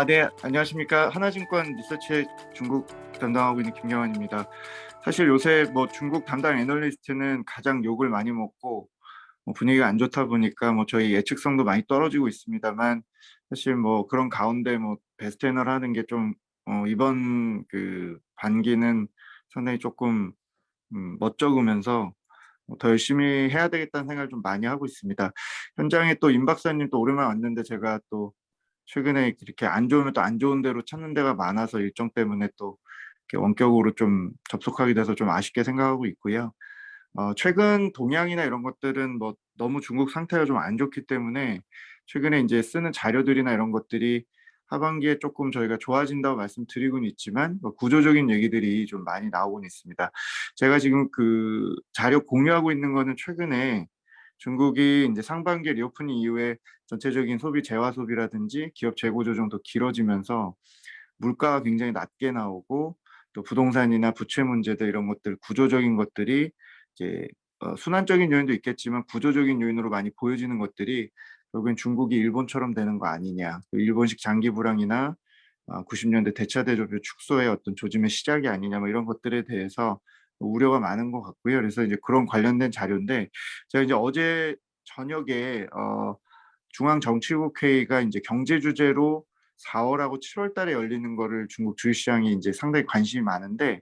네, 안녕하십니까. 하나증권 리서치 중국 담당하고 있는 김경환입니다. 사실 요새 뭐 중국 담당 애널리스트는 가장 욕을 많이 먹고 분위기가 안 좋다 보니까 뭐 저희 예측성도 많이 떨어지고 있습니다만, 사실 뭐 그런 가운데 뭐 베스트 애널 하는 게 좀 이번 그 반기는 상당히 조금 멋쩍으면서 더 열심히 해야 되겠다는 생각을 좀 많이 하고 있습니다. 현장에 또 임 박사님 또 오랜만에 왔는데, 제가 또 최근에 이렇게 안 좋으면 또 안 좋은 대로 찾는 데가 많아서 일정 때문에 또 이렇게 원격으로 좀 접속하게 돼서 좀 아쉽게 생각하고 있고요. 최근 동향이나 이런 것들은 뭐 너무 중국 상태가 좀 안 좋기 때문에 최근에 이제 쓰는 자료들이나 이런 것들이 하반기에 조금 저희가 좋아진다고 말씀드리고는 있지만, 뭐 구조적인 얘기들이 좀 많이 나오고는 있습니다. 제가 지금 그 자료 공유하고 있는 거는 최근에 중국이 이제 상반기 리오프닝 이후에 전체적인 소비 재화 소비라든지 기업 재고 조정도 길어지면서 물가가 굉장히 낮게 나오고, 또 부동산이나 부채 문제들 이런 것들 구조적인 것들이 이제 순환적인 요인도 있겠지만 구조적인 요인으로 많이 보여지는 것들이 결국엔 중국이 일본처럼 되는 거 아니냐, 또 일본식 장기 불황이나 90년대 대차 대조표 축소의 어떤 조짐의 시작이 아니냐, 뭐 이런 것들에 대해서 우려가 많은 것 같고요. 그래서 이제 그런 관련된 자료인데, 제가 이제 어제 저녁에 중앙정치국회의가 이제 경제 주제로 4월하고 7월 달에 열리는 거를 중국 주식시장이 이제 상당히 관심이 많은데,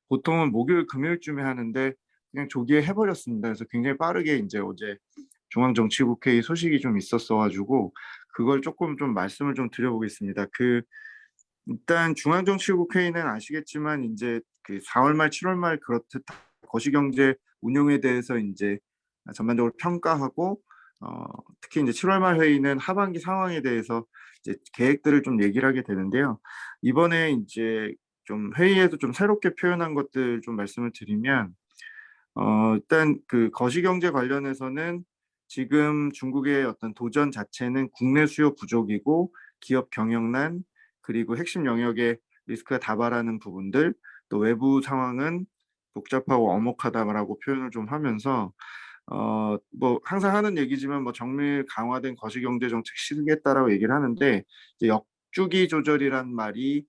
보통은 목요일 금요일쯤에 하는데 그냥 조기에 해버렸습니다. 그래서 굉장히 빠르게 이제 어제 중앙정치국회의 소식이 좀 있었어가지고 그걸 조금 좀 말씀을 좀 드려보겠습니다. 일단 중앙정치국회의는 아시겠지만 이제 그 4월 말 7월 말 그렇듯 거시경제 운용에 대해서 이제 전반적으로 평가하고, 어, 특히 이제 7월 말 회의는 하반기 상황에 대해서 이제 계획들을 좀 얘기를 하게 되는데요. 이번에 이제 좀 회의에도 좀 새롭게 표현한 것들 좀 말씀을 드리면, 일단 그 거시경제 관련해서는 지금 중국의 어떤 도전 자체는 국내 수요 부족이고 기업 경영난, 그리고 핵심 영역에 리스크가 다발하는 부분들, 또 외부 상황은 복잡하고 엄혹하다라고 표현을 좀 하면서, 뭐 항상 하는 얘기지만 뭐 정밀 강화된 거시경제 정책 시기겠다라고 얘기를 하는데, 이제 역주기 조절이란 말이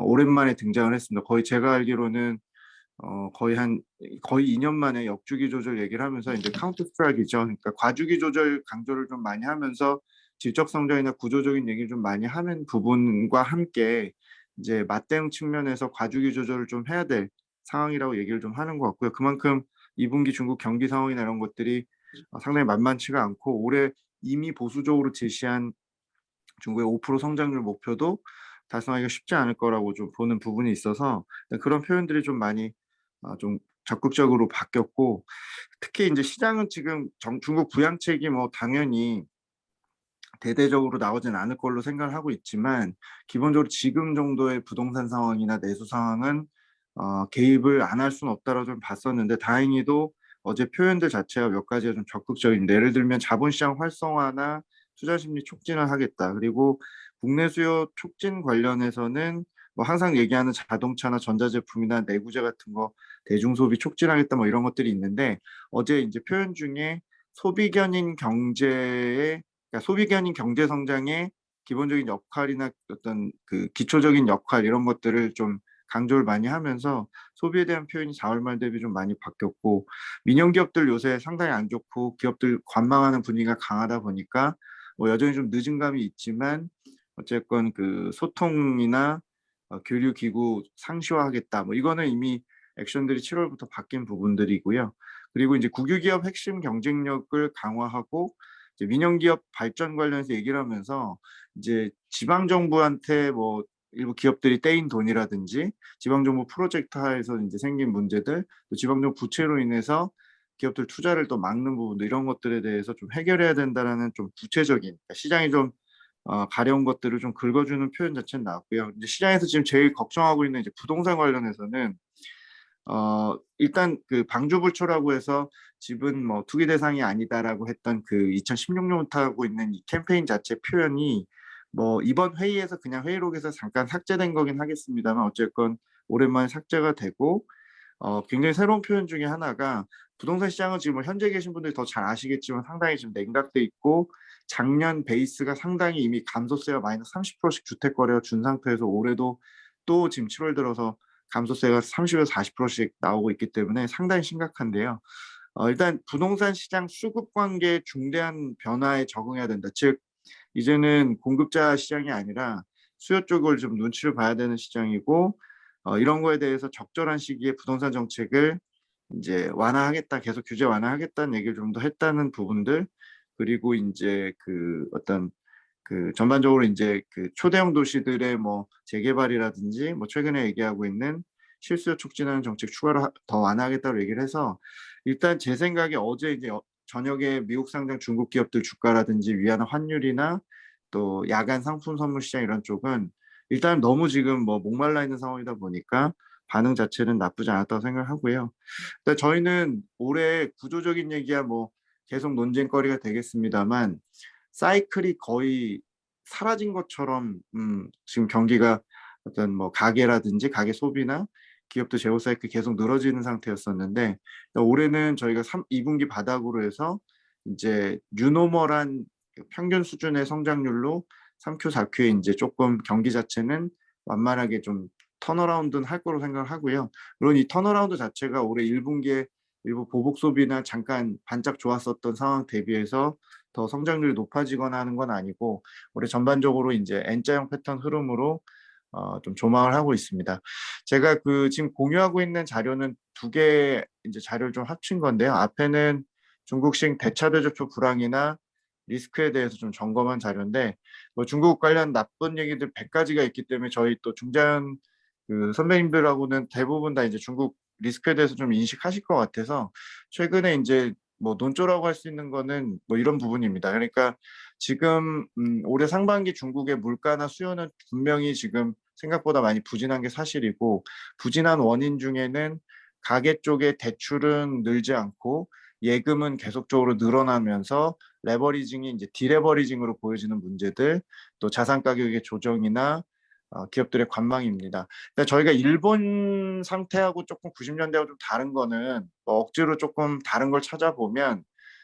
오랜만에 등장을 했습니다. 거의 제가 알기로는 거의 2년 만에 역주기 조절 얘기를 하면서 이제 카운터 스트라이크죠. 그러니까 과주기 조절 강조를 좀 많이 하면서 질적 성장이나 구조적인 얘기를 좀 많이 하는 부분과 함께 이제 맞대응 측면에서 과주기 조절을 좀 해야 될 상황이라고 얘기를 좀 하는 것 같고요. 그만큼 2분기 중국 경기 상황이나 이런 것들이 상당히 만만치가 않고, 올해 이미 보수적으로 제시한 중국의 5% 성장률 목표도 달성하기가 쉽지 않을 거라고 좀 보는 부분이 있어서 그런 표현들이 좀 많이 좀 적극적으로 바뀌었고, 특히 이제 시장은 지금 중국 부양책이 뭐 당연히 대대적으로 나오진 않을 걸로 생각을 하고 있지만, 기본적으로 지금 정도의 부동산 상황이나 내수 상황은 개입을 안 할 수는 없다라고 좀 봤었는데, 다행히도 어제 표현들 자체가 몇 가지가 좀 적극적인데, 예를 들면 자본시장 활성화나 투자 심리 촉진을 하겠다, 그리고 국내 수요 촉진 관련해서는 뭐 항상 얘기하는 자동차나 전자제품이나 내구재 같은 거 대중소비 촉진하겠다, 뭐 이런 것들이 있는데, 어제 이제 표현 중에 소비 견인 경제의, 그러니까 소비 견인 경제 성장의 기본적인 역할이나 어떤 그 기초적인 역할 이런 것들을 좀 강조를 많이 하면서 소비에 대한 표현이 4월 말 대비 좀 많이 바뀌었고, 민영 기업들 요새 상당히 안 좋고 기업들 관망하는 분위기가 강하다 보니까 뭐 여전히 좀 늦은 감이 있지만 어쨌건 그 소통이나 교류 기구 상시화하겠다, 뭐 이거는 이미 액션들이 7월부터 바뀐 부분들이고요. 그리고 이제 국유기업 핵심 경쟁력을 강화하고 이제 민영기업 발전 관련해서 얘기를 하면서, 이제 지방정부한테 뭐 일부 기업들이 떼인 돈이라든지 지방정부 프로젝트 하에서 이제 생긴 문제들, 또 지방정부 부채로 인해서 기업들 투자를 또 막는 부분들, 이런 것들에 대해서 좀 해결해야 된다라는 좀 구체적인, 그러니까 시장이 좀 가려운 것들을 좀 긁어주는 표현 자체는 나왔고요. 이제 시장에서 지금 제일 걱정하고 있는 이제 부동산 관련해서는 일단 그 방주불초라고 해서 집은 뭐 투기 대상이 아니다라고 했던 그 2016년부터 하고 있는 이 캠페인 자체 표현이 뭐 이번 회의에서 그냥 회의록에서 잠깐 삭제된 거긴 하겠습니다만, 어쨌건 오랜만에 삭제가 되고, 굉장히 새로운 표현 중에 하나가 부동산 시장은 지금 뭐 현재 계신 분들이 더 잘 아시겠지만 상당히 지금 냉각돼 있고, 작년 베이스가 상당히 이미 감소세가 마이너스 30%씩 주택 거래가 준 상태에서 올해도 또 지금 7월 들어서 감소세가 30에서 40%씩 나오고 있기 때문에 상당히 심각한데요. 일단 부동산 시장 수급 관계에 중대한 변화에 적응해야 된다. 즉 이제는 공급자 시장이 아니라 수요 쪽을 좀 눈치를 봐야 되는 시장이고, 이런 거에 대해서 적절한 시기에 부동산 정책을 이제 완화하겠다, 계속 규제 완화하겠다는 얘기를 좀 더 했다는 부분들, 그리고 이제 그 어떤 그 전반적으로 이제 그 초대형 도시들의 뭐 재개발이라든지 뭐 최근에 얘기하고 있는 실수요 촉진하는 정책 추가로 더 완화하겠다고 얘기를 해서, 일단 제 생각에 어제 이제 저녁에 미국 상장 중국 기업들 주가라든지 위안화 환율이나 또 야간 상품 선물 시장 이런 쪽은 일단 너무 지금 뭐 목말라 있는 상황이다 보니까 반응 자체는 나쁘지 않았다고 생각하고요. 근데 저희는 올해 구조적인 얘기야 뭐 계속 논쟁거리가 되겠습니다만, 사이클이 거의 사라진 것처럼 지금 경기가 어떤 뭐 가계라든지 가계 소비나 기업도 재고 사이클이 계속 늘어지는 상태였었는데, 올해는 저희가 2분기 바닥으로 해서 이제 뉴노멀한 평균 수준의 성장률로 3Q, 4Q에 이제 조금 경기 자체는 완만하게 좀 턴어라운드는 할 거로 생각을 하고요. 물론 이 턴어라운드 자체가 올해 1분기에 일부 보복 소비나 잠깐 반짝 좋았었던 상황 대비해서 더 성장률이 높아지거나 하는 건 아니고, 올해 전반적으로 이제 N자형 패턴 흐름으로 좀 조망을 하고 있습니다. 제가 그 지금 공유하고 있는 자료는 두 개 이제 자료를 좀 합친 건데요. 앞에는 중국식 대차 대조표 불황이나 리스크에 대해서 좀 점검한 자료인데, 뭐 중국 관련 나쁜 얘기들 100가지가 있기 때문에 저희 또 중자연 그 선배님들하고는 대부분 다 이제 중국 리스크에 대해서 좀 인식하실 것 같아서, 최근에 이제 뭐 논조라고 할 수 있는 거는 뭐 이런 부분입니다. 그러니까 지금 올해 상반기 중국의 물가나 수요는 분명히 지금 생각보다 많이 부진한 게 사실이고, 부진한 원인 중에는 가계 쪽의 대출은 늘지 않고 예금은 계속적으로 늘어나면서 레버리징이 이제 디레버리징으로 보여지는 문제들, 또 자산 가격의 조정이나 기업들의 관망입니다. 근데 저희가 일본 상태하고 조금 90년대하고 좀 다른 거는, 뭐 억지로 조금 다른 걸 찾아보면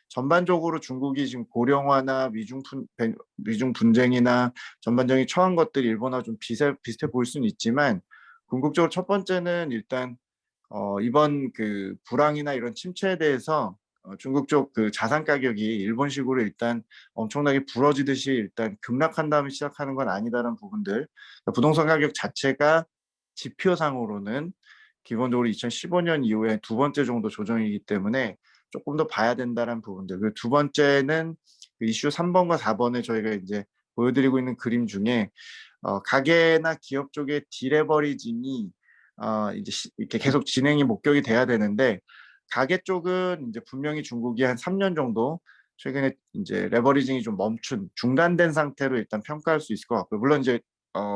전반적으로 중국이 지금 고령화나 미중 분쟁이나 전반적인 처한 것들이 일본하고 좀 비슷해 보일 수는 있지만, 궁극적으로 첫 번째는 일단 이번 그 불황이나 이런 침체에 대해서 중국 쪽 그 자산 가격이 일본식으로 일단 엄청나게 부러지듯이 일단 급락한 다음에 시작하는 건 아니다라는 부분들. 그러니까 부동산 가격 자체가 지표상으로는 기본적으로 2015년 이후에 두 번째 정도 조정이기 때문에 조금 더 봐야 된다는 부분들. 그 두 번째는 그 이슈 3번과 4번에 저희가 이제 보여드리고 있는 그림 중에 가계나 기업 쪽의 디레버리징이 이제 이렇게 계속 진행이 목격이 돼야 되는데, 가계 쪽은 이제 분명히 중국이 한 3년 정도 최근에 이제 레버리징이 좀 중단된 상태로 일단 평가할 수 있을 것 같고요. 물론 이제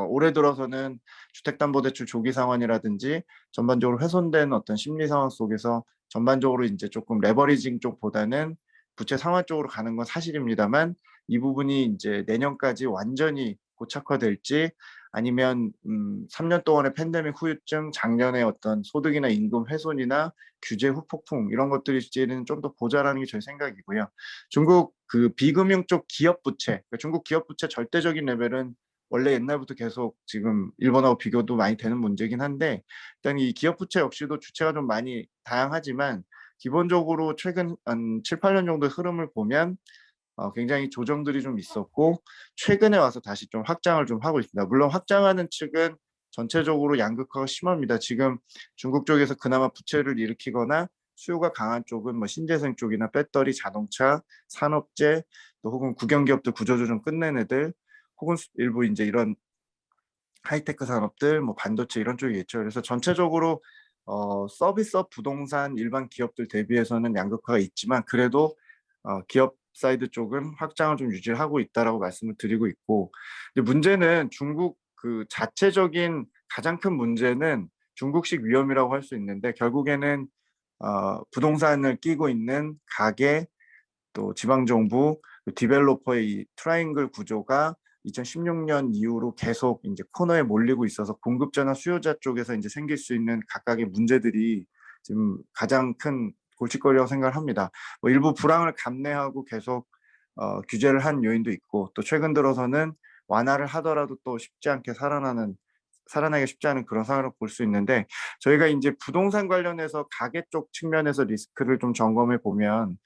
올해 들어서는 주택담보대출 조기 상환이라든지 전반적으로 훼손된 어떤 심리 상황 속에서 전반적으로 이제 조금 레버리징 쪽보다는 부채 상환 쪽으로 가는 건 사실입니다만, 이 부분이 이제 내년까지 완전히 고착화될지, 아니면 3년 동안의 팬데믹 후유증, 작년에 어떤 소득이나 임금 훼손이나 규제 후폭풍 이런 것들일지는 좀 더 보자라는 게 저희 생각이고요. 중국 그 비금융 쪽 기업 부채, 그러니까 중국 기업 부채 절대적인 레벨은 원래 옛날부터 계속 지금 일본하고 비교도 많이 되는 문제긴 한데, 일단 이 기업 부채 역시도 주체가 좀 많이 다양하지만 기본적으로 최근 한 7, 8년 정도의 흐름을 보면 굉장히 조정들이 좀 있었고, 최근에 와서 다시 좀 확장을 좀 하고 있습니다. 물론 확장하는 측은 전체적으로 양극화가 심합니다. 지금 중국 쪽에서 그나마 부채를 일으키거나 수요가 강한 쪽은 뭐 신재생 쪽이나 배터리, 자동차, 산업재, 또 혹은 국영기업들 구조조정 끝낸 애들, 혹은 일부 이제 이런 하이테크 산업들, 뭐 반도체 이런 쪽이겠죠. 그래서 전체적으로 서비스업 부동산 일반 기업들 대비해서는 양극화가 있지만, 그래도 기업 사이드 쪽은 확장을 좀 유지하고 있다라고 말씀을 드리고 있고, 근데 문제는 중국 그 자체적인 가장 큰 문제는 중국식 위험이라고 할 수 있는데, 결국에는 부동산을 끼고 있는 가계, 또 지방정부, 디벨로퍼의 이 트라이앵글 구조가 2016년 이후로 계속 이제 코너에 몰리고 있어서 공급자나 수요자 쪽에서 이제 생길 수 있는 각각의 문제들이 지금 가장 큰 골칫거리라고 생각을 합니다. 뭐 일부 불황을 감내하고 계속 규제를 한 요인도 있고, 또 최근 들어서는 완화를 하더라도 또 쉽지 않게 살아나기가 쉽지 않은 그런 상황으로 볼 수 있는데, 저희가 이제 부동산 관련해서 가계 쪽 측면에서 리스크를 좀 점검해 보면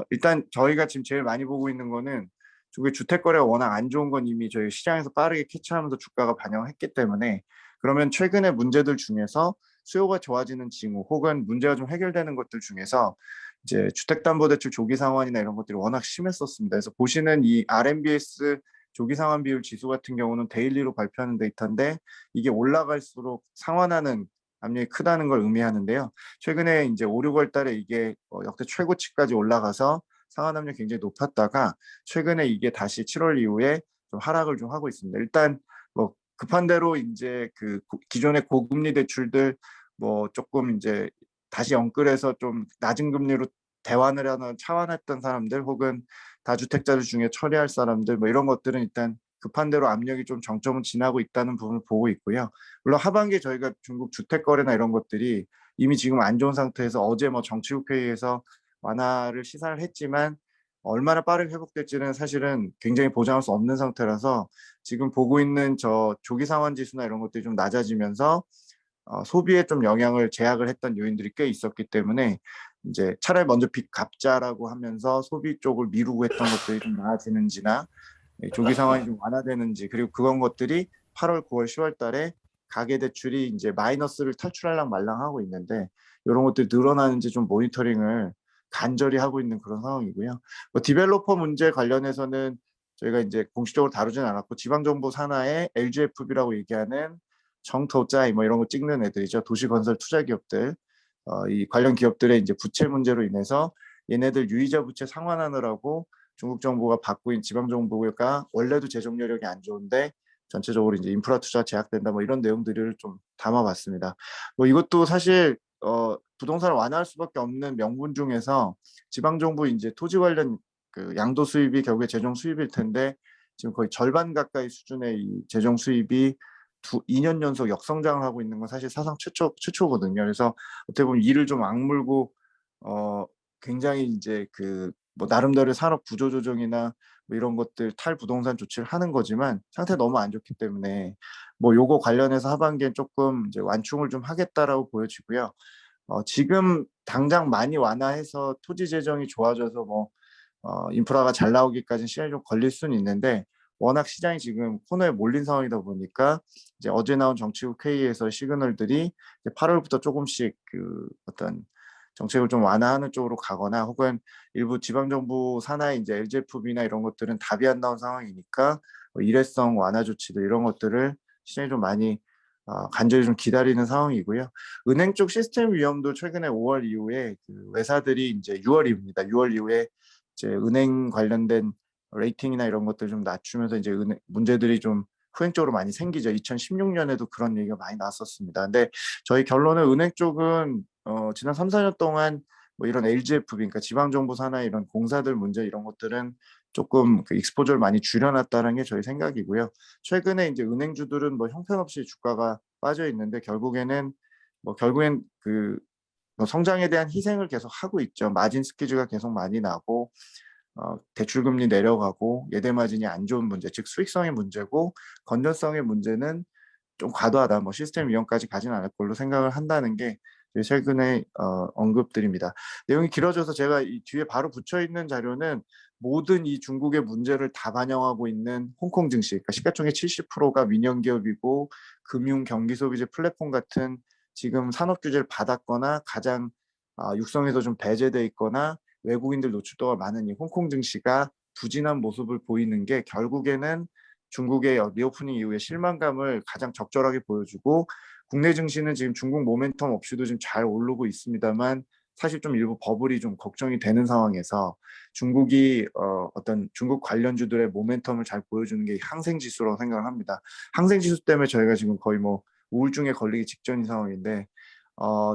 일단 저희가 지금 제일 많이 보고 있는 거는 중국의 주택 거래가 워낙 안 좋은 건 이미 저희 시장에서 빠르게 캐치하면서 주가가 반영했기 때문에, 그러면 최근의 문제들 중에서 수요가 좋아지는 징후 혹은 문제가 좀 해결되는 것들 중에서 이제 주택담보대출 조기 상환이나 이런 것들이 워낙 심했었습니다. 그래서 보시는 이 RMBS 조기 상환 비율 지수 같은 경우는 데일리로 발표하는 데이터인데, 이게 올라갈수록 상환하는 압력이 크다는 걸 의미하는데요. 최근에 이제 5, 6월 달에 이게 역대 최고치까지 올라가서 상환 압력이 굉장히 높았다가 최근에 이게 다시 7월 이후에 좀 하락을 좀 하고 있습니다. 일단 뭐 급한 대로 이제 그 기존의 고금리 대출들 뭐 조금 이제 다시 연끌해서 좀 낮은 금리로 대환을 하는 차환했던 사람들 혹은 다주택자들 중에 처리할 사람들 뭐 이런 것들은 일단 급한 대로 압력이 좀 정점을 지나고 있다는 부분을 보고 있고요. 물론 하반기에 저희가 중국 주택 거래나 이런 것들이 이미 지금 안 좋은 상태에서 어제 뭐 정치국 회의에서 완화를 시사를 했지만 얼마나 빠르게 회복될지는 사실은 굉장히 보장할 수 없는 상태라서 지금 보고 있는 저 조기 상환 지수나 이런 것들이 좀 낮아지면서 소비에 좀 영향을 제약을 했던 요인들이 꽤 있었기 때문에 이제 차라리 먼저 빚 갚자라고 하면서 소비 쪽을 미루고 했던 것들이 좀 나아지는지나 조기 상환이 좀 완화되는지, 그리고 그런 것들이 8월, 9월, 10월 달에 가계대출이 이제 마이너스를 탈출할랑 말랑하고 있는데 이런 것들이 늘어나는지 좀 모니터링을 간절히 하고 있는 그런 상황이고요. 뭐 디벨로퍼 문제 관련해서는 저희가 이제 공식적으로 다루진 않았고, 지방정부 산하의 LGFB라고 얘기하는 정토짜이 뭐 이런 거 찍는 애들이죠. 도시건설 투자 기업들, 이 관련 기업들의 이제 부채 문제로 인해서 얘네들 유이자 부채 상환하느라고 중국 정부가 받고 있는, 지방 정부가 원래도 재정 여력이 안 좋은데 전체적으로 이제 인프라 투자 제약된다 뭐 이런 내용들을 좀 담아봤습니다. 뭐 이것도 사실 부동산을 완화할 수밖에 없는 명분 중에서 지방 정부 이제 토지 관련 그 양도 수입이 결국에 재정 수입일 텐데, 지금 거의 절반 가까이 수준의 이 재정 수입이 2년 연속 역성장을 하고 있는 건 사실 사상 최초거든요. 그래서 어떻게 보면 이를 좀 악물고 굉장히 이제 그 뭐 나름대로 산업 구조 조정이나 뭐 이런 것들 탈부동산 조치를 하는 거지만 상태가 너무 안 좋기 때문에 뭐 요거 관련해서 하반기엔 조금 이제 완충을 좀 하겠다라고 보여지고요. 지금 당장 많이 완화해서 토지 재정이 좋아져서 뭐 인프라가 잘 나오기까지는 시간이 좀 걸릴 수는 있는데, 워낙 시장이 지금 코너에 몰린 상황이다 보니까 이제 어제 나온 정치국 회의에서 시그널들이 이제 8월부터 조금씩 그 어떤 정책을 좀 완화하는 쪽으로 가거나 혹은 일부 지방정부 산하의 이제 LGFB나 이런 것들은 답이 안 나온 상황이니까 일회성 완화 조치들 이런 것들을 시장이 좀 많이 간절히 좀 기다리는 상황이고요. 은행 쪽 시스템 위험도 최근에 5월 이후에 그 외사들이 이제 6월입니다. 6월 이후에 이제 은행 관련된 레이팅이나 이런 것들 좀 낮추면서 이제 문제들이 좀 후행적으로 많이 생기죠. 2016년에도 그런 얘기가 많이 나왔었습니다. 근데 저희 결론은 은행 쪽은 지난 3, 4년 동안 뭐 이런 LGFB, 그러니까 지방정부 산하의 이런 공사들 문제 이런 것들은 조금 그 익스포저를 많이 줄여놨다는 게 저희 생각이고요. 최근에 이제 은행주들은 뭐 형편없이 주가가 빠져 있는데 결국엔 뭐 성장에 대한 희생을 계속 하고 있죠. 마진 스퀴즈가 계속 많이 나고 대출금리 내려가고 예대 마진이 안 좋은 문제, 즉 수익성의 문제고 건전성의 문제는 좀 과도하다. 뭐 시스템 위험까지 가지는 않을 걸로 생각을 한다는 게 최근에 언급드립니다. 내용이 길어져서 제가 이 뒤에 바로 붙여 있는 자료는 모든 이 중국의 문제를 다 반영하고 있는 홍콩 증시, 그러니까 시가총액 70%가 민영 기업이고 금융 경기 소비재 플랫폼 같은 지금 산업 규제를 받았거나 가장 육성에서 좀 배제돼 있거나 외국인들 노출도가 많은 이 홍콩 증시가 부진한 모습을 보이는 게 결국에는 중국의 리오프닝 이후에 실망감을 가장 적절하게 보여주고, 국내 증시는 지금 중국 모멘텀 없이도 지금 잘 오르고 있습니다만 사실 좀 일부 버블이 좀 걱정이 되는 상황에서 중국이 어떤 중국 관련주들의 모멘텀을 잘 보여주는 게 항생 지수라고 생각을 합니다. 항생 지수 때문에 저희가 지금 거의 뭐 우울증에 걸리기 직전인 상황인데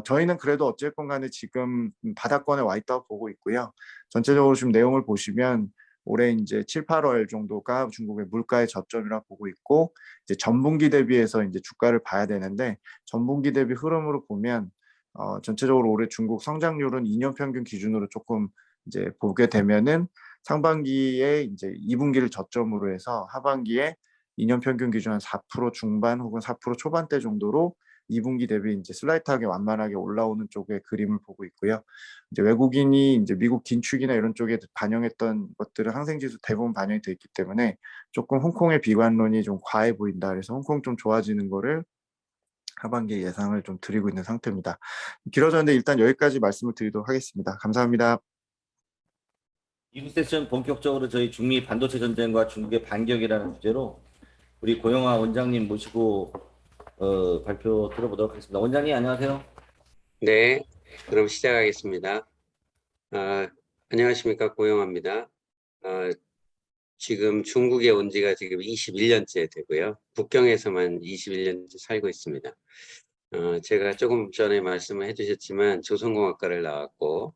저희는 그래도 어쨌건 간에 지금 바닥권에 와 있다고 보고 있고요. 전체적으로 지금 내용을 보시면 올해 이제 7, 8월 정도가 중국의 물가의 저점이라고 보고 있고, 이제 전분기 대비해서 이제 주가를 봐야 되는데 전분기 대비 흐름으로 보면 전체적으로 올해 중국 성장률은 2년 평균 기준으로 조금 이제 보게 되면은 상반기에 이제 2분기를 저점으로 해서 하반기에 2년 평균 기준 한 4% 중반 혹은 4% 초반대 정도로 2분기 대비 이제 슬라이트하게 완만하게 올라오는 쪽의 그림을 보고 있고요. 이제 외국인이 이제 미국 긴축이나 이런 쪽에 반영했던 것들은 항생지수 대부분 반영이 돼 있기 때문에 조금 홍콩의 비관론이 좀 과해 보인다. 그래서 홍콩 좀 좋아지는 거를 하반기에 예상을 좀 드리고 있는 상태입니다. 길어졌는데 일단 여기까지 말씀을 드리도록 하겠습니다. 감사합니다. 이부 세션 본격적으로 저희 중미 반도체 전쟁과 중국의 반격이라는 주제로 우리 고영하 원장님 모시고 발표 들어보도록 하겠습니다. 원장님 안녕하세요. 네, 그럼 시작하겠습니다. 안녕하십니까, 고영하입니다. 지금 중국에 온 지가 지금 21년째 되고요. 북경에서만 21년째 살고 있습니다. 제가 조금 전에 말씀을 해주셨지만 조선공학과를 나왔고,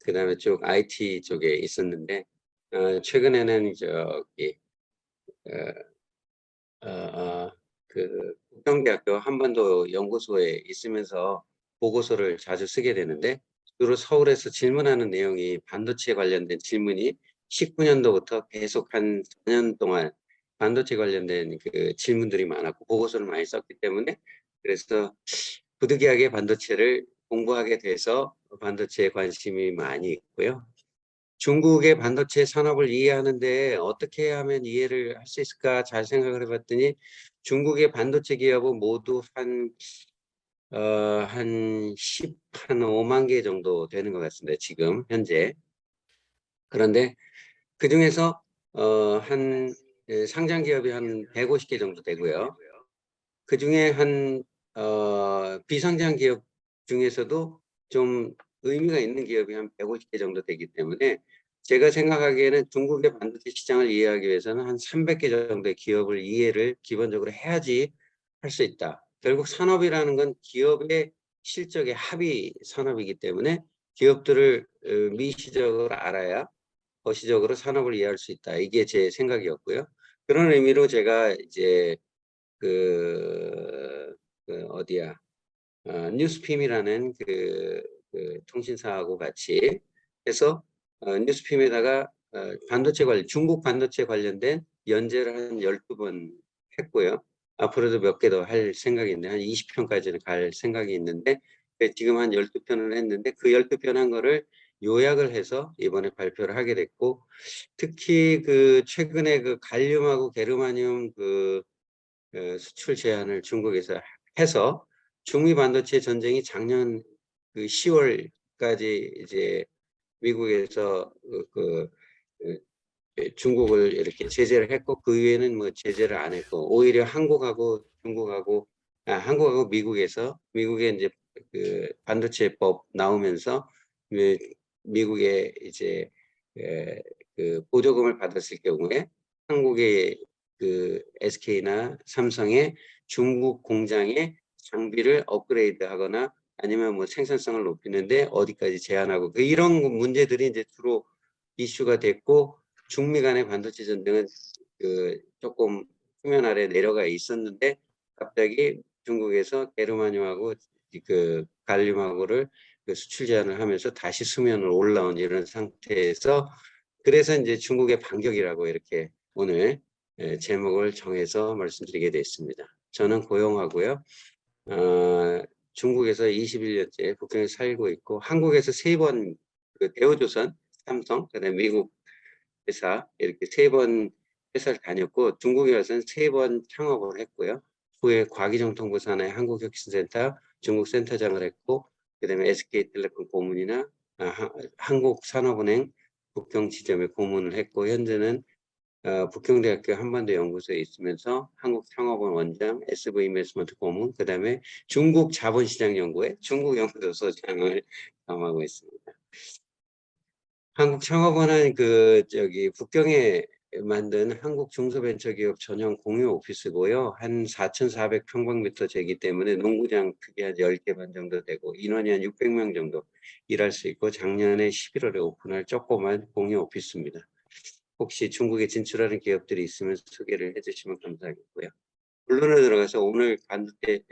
그 다음에 쭉 IT 쪽에 있었는데, 최근에는 저기, 북경대학교 한반도 연구소에 있으면서 보고서를 자주 쓰게 되는데, 주로 서울에서 질문하는 내용이 반도체 관련된 질문이 19년도부터 계속 한 4년 동안 반도체 관련된 그 질문들이 많았고 보고서를 많이 썼기 때문에, 그래서 부득이하게 반도체를 공부하게 돼서 반도체에 관심이 많이 있고요. 중국의 반도체 산업을 이해하는데 어떻게 하면 이해를 할 수 있을까 잘 생각을 해봤더니, 중국의 반도체 기업은 모두 한 5만 개 정도 되는 것 같습니다. 지금 현재. 그런데 그 중에서 상장 기업이 한 150개 정도 되고요. 그 중에 비상장 기업 중에서도 좀 의미가 있는 기업이 한 150개 정도 되기 때문에, 제가 생각하기에는 중국의 반도체 시장을 이해하기 위해서는 한 300개 정도의 기업을 이해를 기본적으로 해야지 할 수 있다. 결국 산업이라는 건 기업의 실적의 합의 산업이기 때문에 기업들을 미시적으로 알아야 거시적으로 산업을 이해할 수 있다. 이게 제 생각이었고요. 그런 의미로 제가 이제 어디야, 뉴스핌이라는 그 통신사하고 같이 해서 뉴스핌에다가 반도체 관련, 중국 반도체 관련된 연재를 한 12번 했고요. 앞으로도 몇 개 더 할 생각이 있는데, 한 20편까지는 갈 생각이 있는데, 지금 한 12편을 했는데, 그 12편 한 거를 요약을 해서 이번에 발표를 하게 됐고, 특히 그 최근에 그 갈륨하고 게르마늄 수출 제한을 중국에서 해서 중미 반도체 전쟁이 작년 그 10월까지 이제 미국에서 중국을 이렇게 제재를 했고, 그 이후에는 뭐 제재를 안 했고, 오히려 한국하고 중국하고 한국하고 미국의 이제 그 반도체법 나오면서 미국의 이제 그 보조금을 받았을 경우에 한국의 그 SK나 삼성의 중국 공장의 장비를 업그레이드하거나 아니면 뭐 생산성을 높이는데 어디까지 제한하고, 이런 문제들이 이제 주로 이슈가 됐고, 중미 간의 반도체 전쟁은 조금 수면 아래 내려가 있었는데, 갑자기 중국에서 게르마늄하고 그 갈륨하고를 수출 제한을 하면서 다시 수면으로 올라온 이런 상태에서, 그래서 이제 중국의 반격이라고 이렇게 오늘 제목을 정해서 말씀드리게 됐습니다. 저는 고용하고요. 중국에서 21년째 북경에 살고 있고, 한국에서 3번 대우조선, 삼성, 그다음에 미국 회사 이렇게 3번 회사를 다녔고, 중국에 와서는 3번 창업을 했고요. 후에 과기정통부 산하의 한국혁신센터 중국 센터장을 했고, 그다음에 SK텔레콤 고문이나 한국산업은행 북경 지점에 고문을 했고, 현재는 북경대학교 한반도 연구소에 있으면서 한국창업원 원장, SV 인베스트먼트 고문, 그다음에 중국 자본시장 연구회 중국 연구소장을 겸하고 있습니다. 한국창업원은 북경에 만든 한국 중소벤처기업 전용 공유 오피스고요. 한 4,400평방미터 되기 때문에 농구장 크기 한 10개 반 정도 되고, 인원이 한 600명 정도 일할 수 있고, 작년에 11월에 오픈할 조그만 공유 오피스입니다. 혹시 중국에 진출하는 기업들이 있으면 소개를 해주시면 감사하겠고요. 본론에 들어가서 오늘 반도체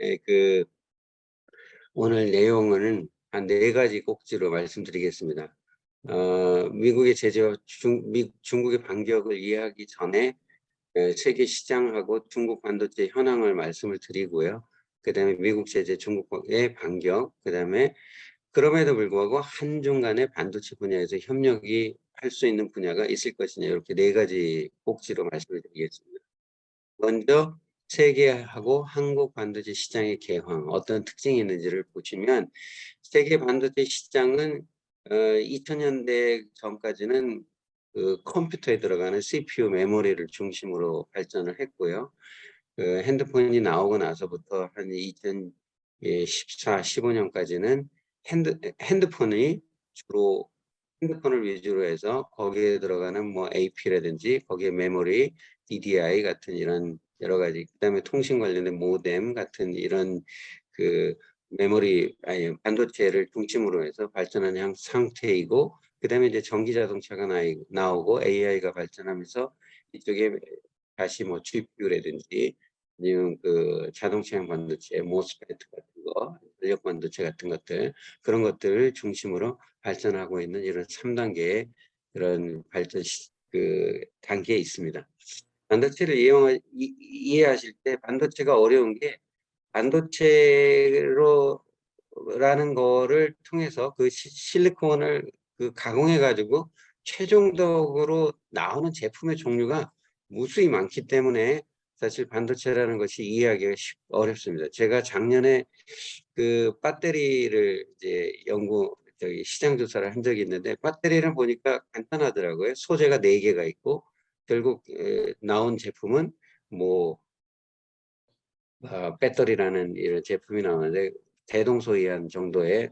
오늘 내용은 한 4가지 꼭지로 말씀드리겠습니다. 미국의 제재와 중국의 반격을 이해하기 전에 세계 시장하고 중국 반도체 현황을 말씀을 드리고요. 그 다음에 미국 제재, 중국의 반격, 그 다음에 그럼에도 불구하고 한중 간의 반도체 분야에서 협력이 할 수 있는 분야가 있을 것이냐, 이렇게 4가지 꼭지로 말씀을 드리겠습니다. 먼저 세계하고 한국 반도체 시장의 개황, 어떤 특징이 있는지를 보시면 세계 반도체 시장은 2000년대 전까지는 그 컴퓨터에 들어가는 CPU 메모리를 중심으로 발전을 했고요. 그 핸드폰이 나오고 나서부터 한 2014, 15년까지는 핸드폰이 주로 핸드폰을 위주로 해서 거기에 들어가는 뭐 AP라든지 거기에 메모리, DDI 같은 이런 여러 가지, 그다음에 통신 관련된 모뎀 같은 이런 그 메모리 아니 반도체를 중심으로 해서 발전한 상태이고, 그다음에 이제 전기 자동차가 나오고 AI가 발전하면서 이쪽에 다시 뭐 GPU라든지 아니면 그 자동차용 반도체, 모스페트 같은 거, 전력 반도체 같은 것들, 그런 것들을 중심으로 발전하고 있는 이런 3단계의 그런 발전 그 단계에 있습니다. 반도체를 이해하실 때 반도체가 어려운 게 반도체로라는 거를 통해서 그 실리콘을 그 가공해 가지고 최종적으로 나오는 제품의 종류가 무수히 많기 때문에 사실 반도체라는 것이 이해하기가 어렵습니다. 제가 작년에 그 배터리를 이제 시장 조사를 한 적이 있는데, 배터리를 보니까 간단하더라고요. 소재가 4개가 있고 결국 나온 제품은 뭐 배터리라는 이런 제품이 나오는데 대동소이한 정도의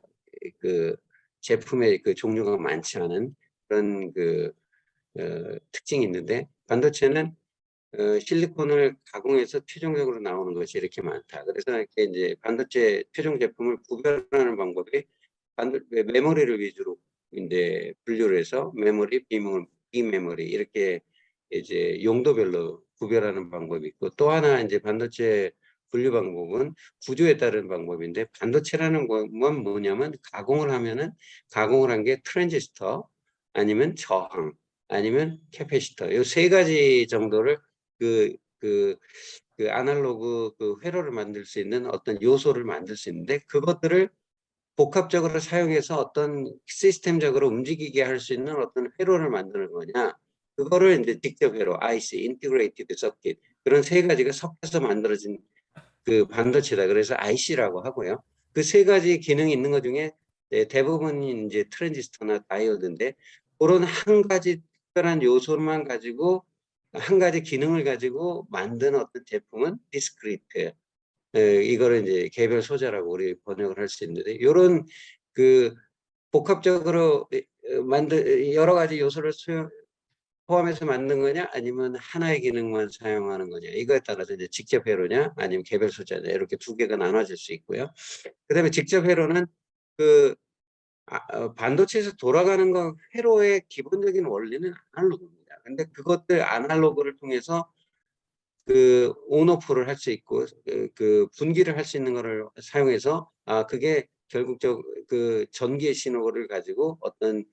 그 제품의 그 종류가 많지 않은 그런 그 특징이 있는데, 반도체는 실리콘을 가공해서 최종적으로 나오는 것이 이렇게 많다. 그래서 이렇게 이제 반도체 최종 제품을 구별하는 방법이 메모리를 위주로 이제 분류를 해서 메모리, 비메모리 이렇게 이제 용도별로 구별하는 방법이 있고, 또 하나 이제 반도체 분류 방법은 구조에 따른 방법인데, 반도체라는 건 뭐냐면 가공을 한 게 트랜지스터 아니면 저항 아니면 캐패시터, 이 3가지 정도를 그 아날로그 그 회로를 만들 수 있는 어떤 요소를 만들 수 있는데, 그것들을 복합적으로 사용해서 어떤 시스템적으로 움직이게 할 수 있는 어떤 회로를 만드는 거냐, 그거를 이제 직접 회로, IC, Integrated Circuit, 그런 3가지가 섞여서 만들어진 그 반도체다. 그래서 IC라고 하고요. 그 3가지 기능이 있는 것 중에 대부분이 이제 트랜지스터나 다이오드인데, 그런 한 가지 특별한 요소만 가지고 한 가지 기능을 가지고 만든 어떤 제품은 디스크리트, 이거를 이제 개별 소재라고 우리 번역을 할 수 있는데, 이런 그 복합적으로 여러 가지 요소를 포함해서 만든 거냐, 아니면 하나의 기능만 사용하는 거냐, 이거에 따라서 이제 직접 회로냐 아니면 개별 소재냐, 이렇게 2개가 나눠질 수 있고요. 그다음에 직접 회로는 그 반도체에서 돌아가는 건 회로의 기본적인 원리는 아날로그입니다. 근데 그것들 아날로그를 통해서 그 온오프를 할 수 있고 그 분기를 할 수 있는 거를 사용해서 그게 결국 그 전기의 신호를 가지고 어떤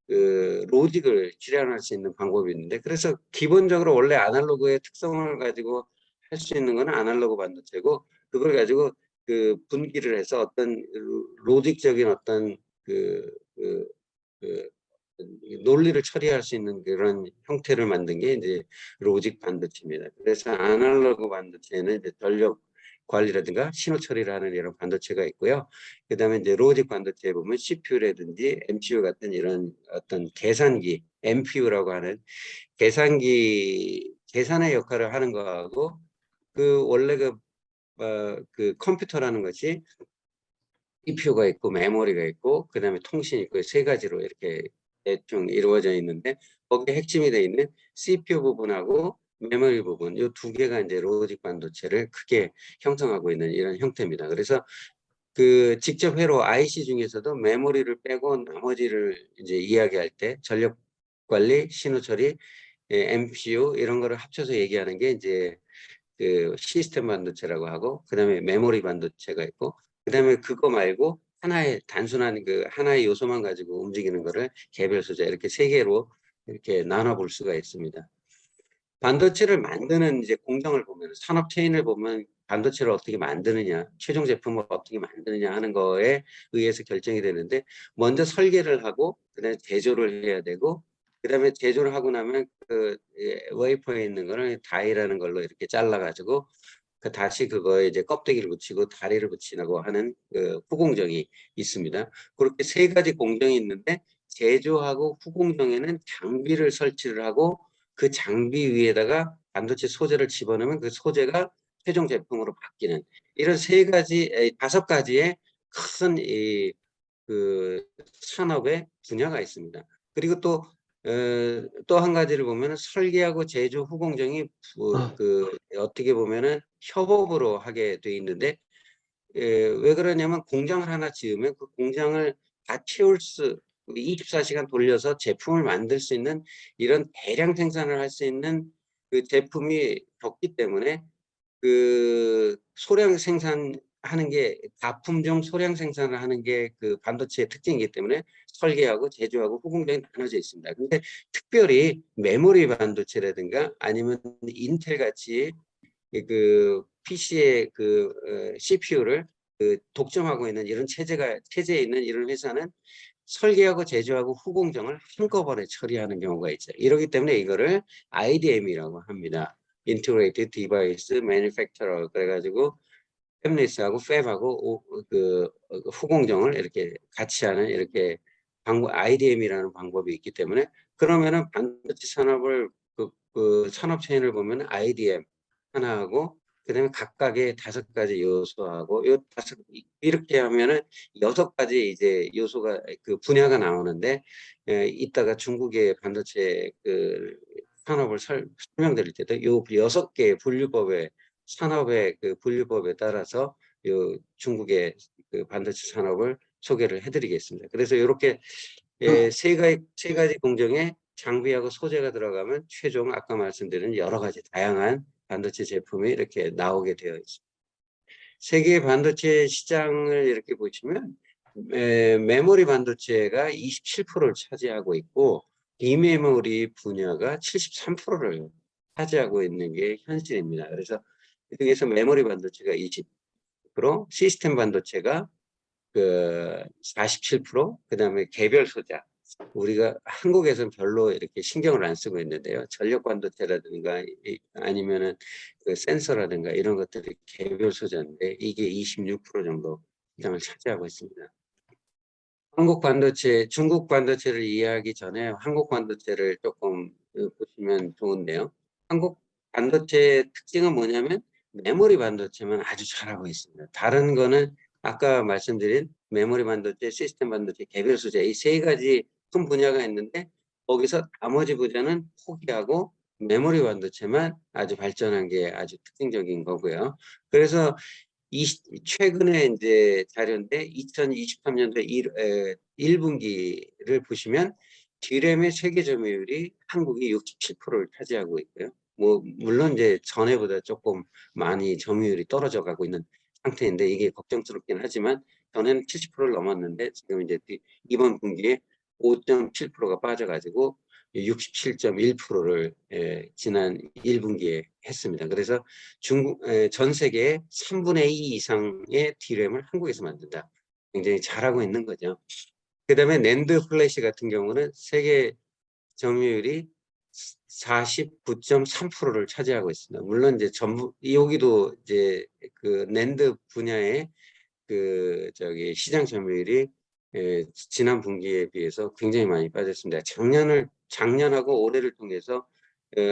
그 로직을 실현할 수 있는 방법이 있는데, 그래서 기본적으로 원래 아날로그의 특성을 가지고 할 수 있는 거는 아날로그 반도체고, 그걸 가지고 그 분기를 해서 어떤 로직적인 어떤 그 논리를 처리할 수 있는 그런 형태를 만든 게 이제 로직 반도체입니다. 그래서 아날로그 반도체는 이제 전력 관리라든가 신호 처리를 하는 이런 반도체가 있고요. 그다음에 이제 로직 반도체에 보면 CPU라든지 MCU 같은 이런 어떤 계산기, MPU라고 하는 계산의 역할을 하는 거하고, 그 원래 그 컴퓨터라는 것이 CPU가 있고 메모리가 있고 그다음에 통신이 있고 3가지로 이렇게 대충 이루어져 있는데, 거기에 핵심이 되어 있는 CPU 부분하고 메모리 부분, 이 2개가 이제 로직 반도체를 크게 형성하고 있는 이런 형태입니다. 그래서 그 직접 회로 IC 중에서도 메모리를 빼고 나머지를 이제 이야기할 때 전력 관리, 신호 처리, MPU 이런 거를 합쳐서 얘기하는 게 이제 그 시스템 반도체라고 하고, 그다음에 메모리 반도체가 있고, 그다음에 그거 말고 하나의 단순한 그 하나의 요소만 가지고 움직이는 거를 개별 소재 이렇게 세 개로 이렇게 나눠볼 수가 있습니다. 반도체를 만드는 이제 공정을 보면 산업 체인을 보면 반도체를 어떻게 만드느냐, 최종 제품을 어떻게 만드느냐 하는 거에 의해서 결정이 되는데 먼저 설계를 하고 그다음에 제조를 해야 되고 그다음에 제조를 하고 나면 그 웨이퍼에 있는 거를 다이라는 걸로 이렇게 잘라 가지고 그 다시 그거에 이제 껍데기를 붙이고 다리를 붙이고 하는 그 후공정이 있습니다. 그렇게 세 가지 공정이 있는데 제조하고 후공정에는 장비를 설치를 하고 그 장비 위에다가 반도체 소재를 집어넣으면 그 소재가 최종 제품으로 바뀌는 이런 세 가지, 다섯 가지의 큰 그 산업의 분야가 있습니다. 그리고 또 또 한 가지를 보면은 설계하고 제조 후공정이 어떻게 보면은 협업으로 하게 돼 있는데 왜 그러냐면 공장을 하나 지으면 그 공장을 다 채울 수 24시간 돌려서 제품을 만들 수 있는 이런 대량 생산을 할 수 있는 그 제품이 적기 때문에 그 소량 생산하는 게 다품종 소량 생산을 하는 게 그 반도체의 특징이기 때문에 설계하고 제조하고 후공정이 나눠져 있습니다. 근데 특별히 메모리 반도체라든가 아니면 인텔 같이 그 PC의 그 CPU를 그 독점하고 있는 이런 체제에 있는 이런 회사는 설계하고 제조하고 후공정을 한꺼번에 처리하는 경우가 있죠. 이러기 때문에 이거를 IDM이라고 합니다. Integrated Device Manufacturer 그래가지고 팹리스하고 팹하고 그 후공정을 이렇게 같이 하는 이렇게 IDM이라는 방법이 있기 때문에 그러면은 반도체 산업을 그 산업 체인을 보면 IDM 하나하고 그다음에 각각의 다섯 가지 요소하고 요 다섯 이렇게 하면은 여섯 가지 이제 요소가 그 분야가 나오는데 이따가 중국의 반도체 그 산업을 설명드릴 때도 요 여섯 개의 분류법에 산업의 그 분류법에 따라서 요 중국의 그 반도체 산업을 소개를 해드리겠습니다. 그래서 이렇게 세 가지 공정에 장비하고 소재가 들어가면 최종 아까 말씀드린 여러 가지 다양한 반도체 제품이 이렇게 나오게 되어 있습니다. 세계 반도체 시장을 이렇게 보시면 메모리 반도체가 27%를 차지하고 있고 비메모리 분야가 73%를 차지하고 있는 게 현실입니다. 그래서 그중에서 메모리 반도체가 20%, 시스템 반도체가 그 47%, 그다음에 개별 소자. 우리가 한국에서는 별로 이렇게 신경을 안 쓰고 있는데요. 전력 반도체라든가 아니면은 그 센서라든가 이런 것들이 개별 소자인데 이게 26% 정도 시장을 차지하고 있습니다. 한국 반도체, 중국 반도체를 이해하기 전에 한국 반도체를 조금 보시면 좋은데요. 한국 반도체의 특징은 뭐냐면 메모리 반도체만 아주 잘하고 있습니다. 다른 거는 아까 말씀드린 메모리 반도체, 시스템 반도체, 개별 소재 이 세 가지 큰 분야가 있는데 거기서 나머지 분야는 포기하고 메모리 반도체만 아주 발전한 게 아주 특징적인 거고요. 그래서 최근에 이제 자료인데 2023년도 1분기를 보시면 D램의 세계 점유율이 한국이 67%를 차지하고 있고요. 뭐 물론 이제 전에보다 조금 많이 점유율이 떨어져 가고 있는 상태인데 이게 걱정스럽긴 하지만 전에는 70%를 넘었는데 지금 이제 이번 분기에 5.7%가 빠져가지고 67.1%를 지난 1분기에 했습니다. 그래서 전 세계의 3분의 2 이상의 D램을 한국에서 만든다. 굉장히 잘하고 있는 거죠. 그 다음에 낸드 플래시 같은 경우는 세계 점유율이 49.3%를 차지하고 있습니다. 물론 이제 전부 여기도 이제 그 낸드 분야의 그 시장 점유율이 지난 분기에 비해서 굉장히 많이 빠졌습니다. 작년하고 올해를 통해서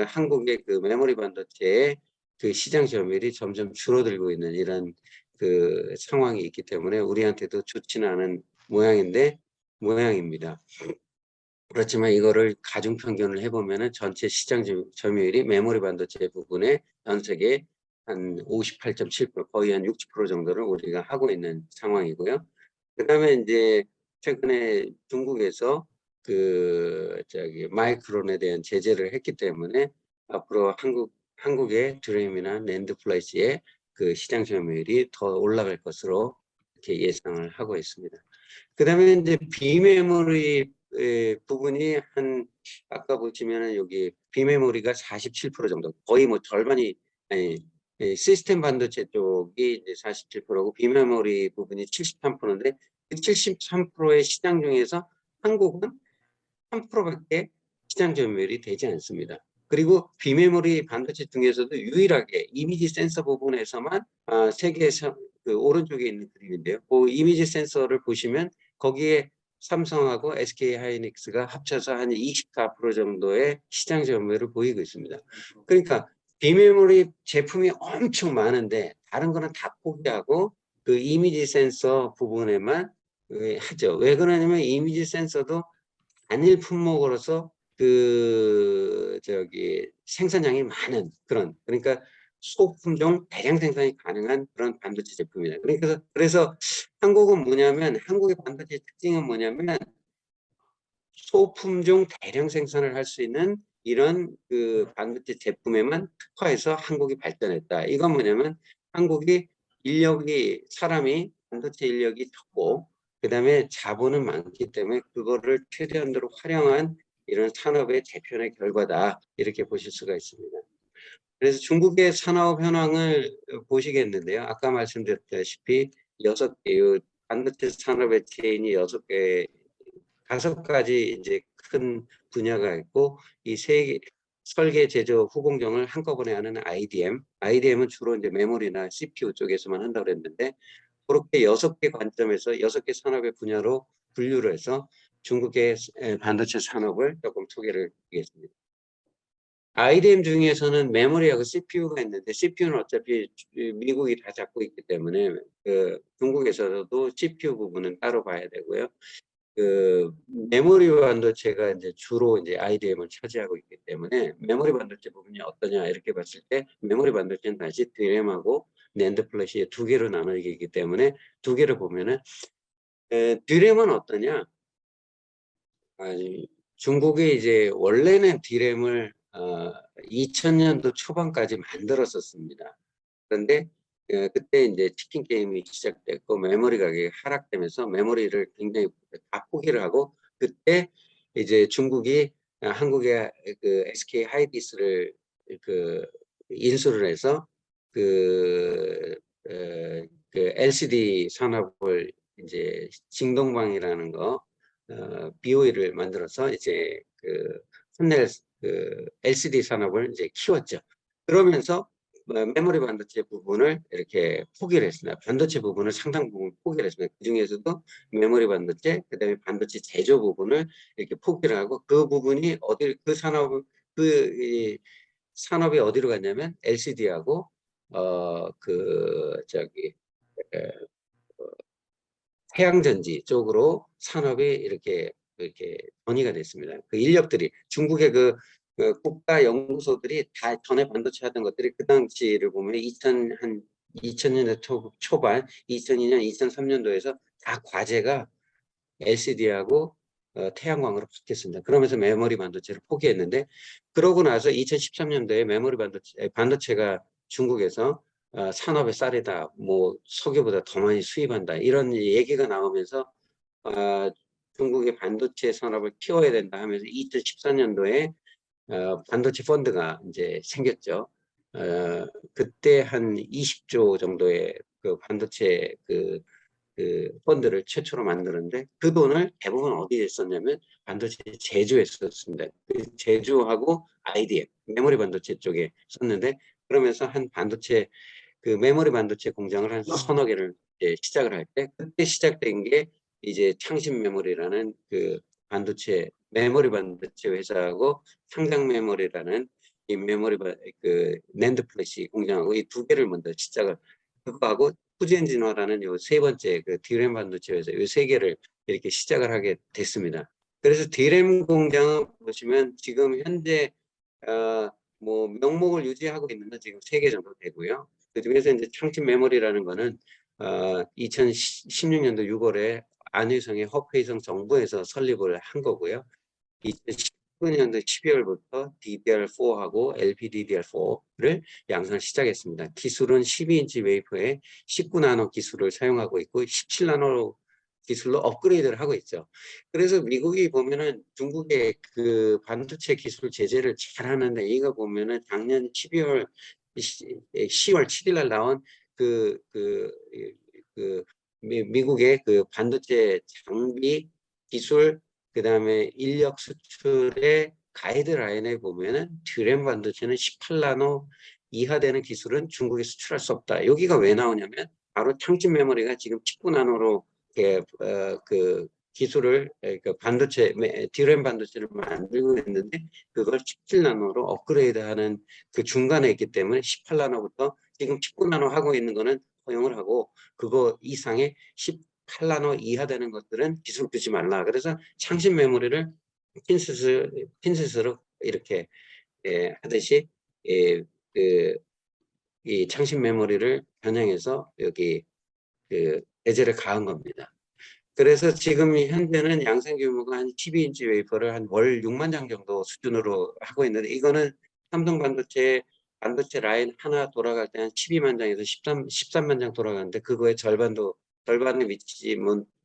한국의 그 메모리 반도체의 그 시장 점유율이 점점 줄어들고 있는 이런 그 상황이 있기 때문에 우리한테도 좋지는 않은 모양입니다. 그렇지만 이거를 가중 평균을 해보면은 전체 시장 점유율이 메모리 반도체 부분에 전 세계 한 58.7% 거의 한 60% 정도를 우리가 하고 있는 상황이고요. 그다음에 이제 최근에 중국에서 마이크론에 대한 제재를 했기 때문에 앞으로 한국의 드램이나 낸드 플래시의 그 시장 점유율이 더 올라갈 것으로 이렇게 예상을 하고 있습니다. 그다음에 이제 비메모리 부분이 아까 보시면은 여기 비메모리가 47% 정도, 거의 뭐 절반이, 아니, 시스템 반도체 쪽이 이제 47%고 비메모리 부분이 73%인데 그 73%의 시장 중에서 한국은 3%밖에 시장 점유율이 되지 않습니다. 그리고 비메모리 반도체 중에서도 유일하게 이미지 센서 부분에서만 세계에서 그 오른쪽에 있는 그림인데요. 그 이미지 센서를 보시면 거기에 삼성하고 SK 하이닉스가 합쳐서 한 24% 정도의 시장 점유율을 보이고 있습니다. 그러니까 비메모리 제품이 엄청 많은데 다른 거는 다 포기하고 그 이미지 센서 부분에만 하죠. 왜 그러냐면 이미지 센서도 단일 품목으로서 생산량이 많은 그런, 그러니까 소품종 대량 생산이 가능한 그런 반도체 제품이다. 그래서 한국은 뭐냐면, 한국의 반도체 특징은 뭐냐면 소품종 대량 생산을 할 수 있는 이런 그 반도체 제품에만 특화해서 한국이 발전했다. 이건 뭐냐면 한국이 사람이 반도체 인력이 적고 그다음에 자본은 많기 때문에 그거를 최대한으로 활용한 이런 산업의 재편의 결과다, 이렇게 보실 수가 있습니다. 그래서 중국의 산업 현황을 보시겠는데요. 아까 말씀드렸다시피 6개, 반도체 산업의 체인이 6개, 5가지 이제 큰 분야가 있고, 이 설계, 제조, 후공정을 한꺼번에 하는 IDM은 주로 이제 메모리나 CPU 쪽에서만 한다고 그랬는데, 그렇게 6개 관점에서 6개 산업의 분야로 분류를 해서 중국의 반도체 산업을 조금 소개를 드리겠습니다. IDM 중에서는 메모리하고 CPU가 있는데, CPU는 어차피 미국이 다 잡고 있기 때문에 중국에서도 CPU 부분은 따로 봐야 되고요. 메모리 반도체가 이제 주로 이제 IDM을 차지하고 있기 때문에 메모리 반도체 부분이 어떠냐 이렇게 봤을 때, 메모리 반도체는 다시 DRAM하고 NAND 플래시 2개로 나눠지기 때문에 2개를 보면은 DRAM은 어떠냐? 중국이 이제 원래는 DRAM을 2000년도 초반까지 만들었었습니다. 그런데 그때 이제 치킨 게임이 시작됐고 메모리 가격이 하락되면서 메모리를 굉장히 다 포기를 하고, 그때 이제 중국이 한국의 그 SK 하이닉스를 인수를 해서 LCD 산업을 이제 진동방이라는 거 BOE를 만들어서 이제 LCD 산업을 이제 키웠죠. 그러면서 메모리 반도체 부분을 이렇게 포기를 했습니다. 반도체 부분을 상당 부분 포기를 했습니다. 그 중에서도 메모리 반도체, 그다음에 반도체 제조 부분을 이렇게 포기를 하고, 그 부분이 이 산업이 어디로 갔냐면 LCD하고 태양전지 쪽으로 산업이 이렇게 전이가 됐습니다. 그 인력들이 중국의 그 국가 연구소들이 다 전에 반도체 하던 것들이 그 당시를 보면 2000년대 초반, 2002년, 2003년도에서 다 과제가 LCD하고 태양광으로 바뀌었습니다. 그러면서 메모리 반도체를 포기했는데, 그러고 나서 2013년도에 메모리 반도체가 중국에서 산업의 쌀이다, 뭐 석유보다 더 많이 수입한다, 이런 얘기가 나오면서 중국의 반도체 산업을 키워야 된다 하면서 2014년도에 반도체 펀드가 이제 생겼죠. 그때 한 20조 정도의 그 반도체 펀드를 최초로 만드는데, 그 돈을 대부분 어디에 썼냐면 반도체 제조에 썼습니다. 제조하고 IDM, 메모리 반도체 쪽에 썼는데, 그러면서 한 반도체 메모리 반도체 공장을 한 서너 개를 이제 시작을 할 때, 그때 시작된 게 이제 창신 메모리라는 메모리 반도체 회사하고 상장 메모리라는 이 낸드 플래시 공장하고 이 2개를 먼저 시작을, 그거하고 후지엔진화라는 요 3번째 DRAM 반도체 회사, 요 3개를 이렇게 시작을 하게 됐습니다. 그래서 DRAM 공장은 보시면 지금 현재 뭐 명목을 유지하고 있는 건 지금 3개 정도 되고요. 그중에서 이제 창신 메모리라는 거는 2016년도 6월에 안희성의 허페이성 정부에서 설립을 한 거고요. 2019 2019년도 12월부터 DDR4하고 LPDDR4를 양산을 시작했습니다. 기술은 12인치 웨이퍼에 19나노 기술을 사용하고 있고 17나노 기술로 업그레이드를 하고 있죠. 그래서 미국이 보면은 중국의 그 반도체 기술 제재를 잘 하는데, 이거 보면은 작년 10월 7일 날 나온 그 미국의 그 반도체 장비 기술, 그 다음에 인력 수출의 가이드라인에 보면은 드램 반도체는 18나노 이하 되는 기술은 중국에 수출할 수 없다. 여기가 왜 나오냐면 바로 창집 메모리가 지금 19나노로 그 기술을 그 반도체 DRAM 반도체를 만들고 있는데, 그걸 17나노로 업그레이드하는 그 중간에 있기 때문에 18나노부터 지금 19나노 하고 있는 거는 허용을 하고, 그거 이상의 18나노 이하 되는 것들은 기술 두지 말라. 그래서 창신 메모리를 핀셋으로 이렇게 하듯이 이 창신 메모리를 변형해서 여기 배제를 가한 겁니다. 그래서 지금 현재는 양산 규모가 한 12인치 웨이퍼를 한 월 6만 장 정도 수준으로 하고 있는데, 이거는 삼성 반도체 라인 하나 돌아갈 때 한 12만 장에서 13만 장 돌아가는데, 그거의 절반에 미치지,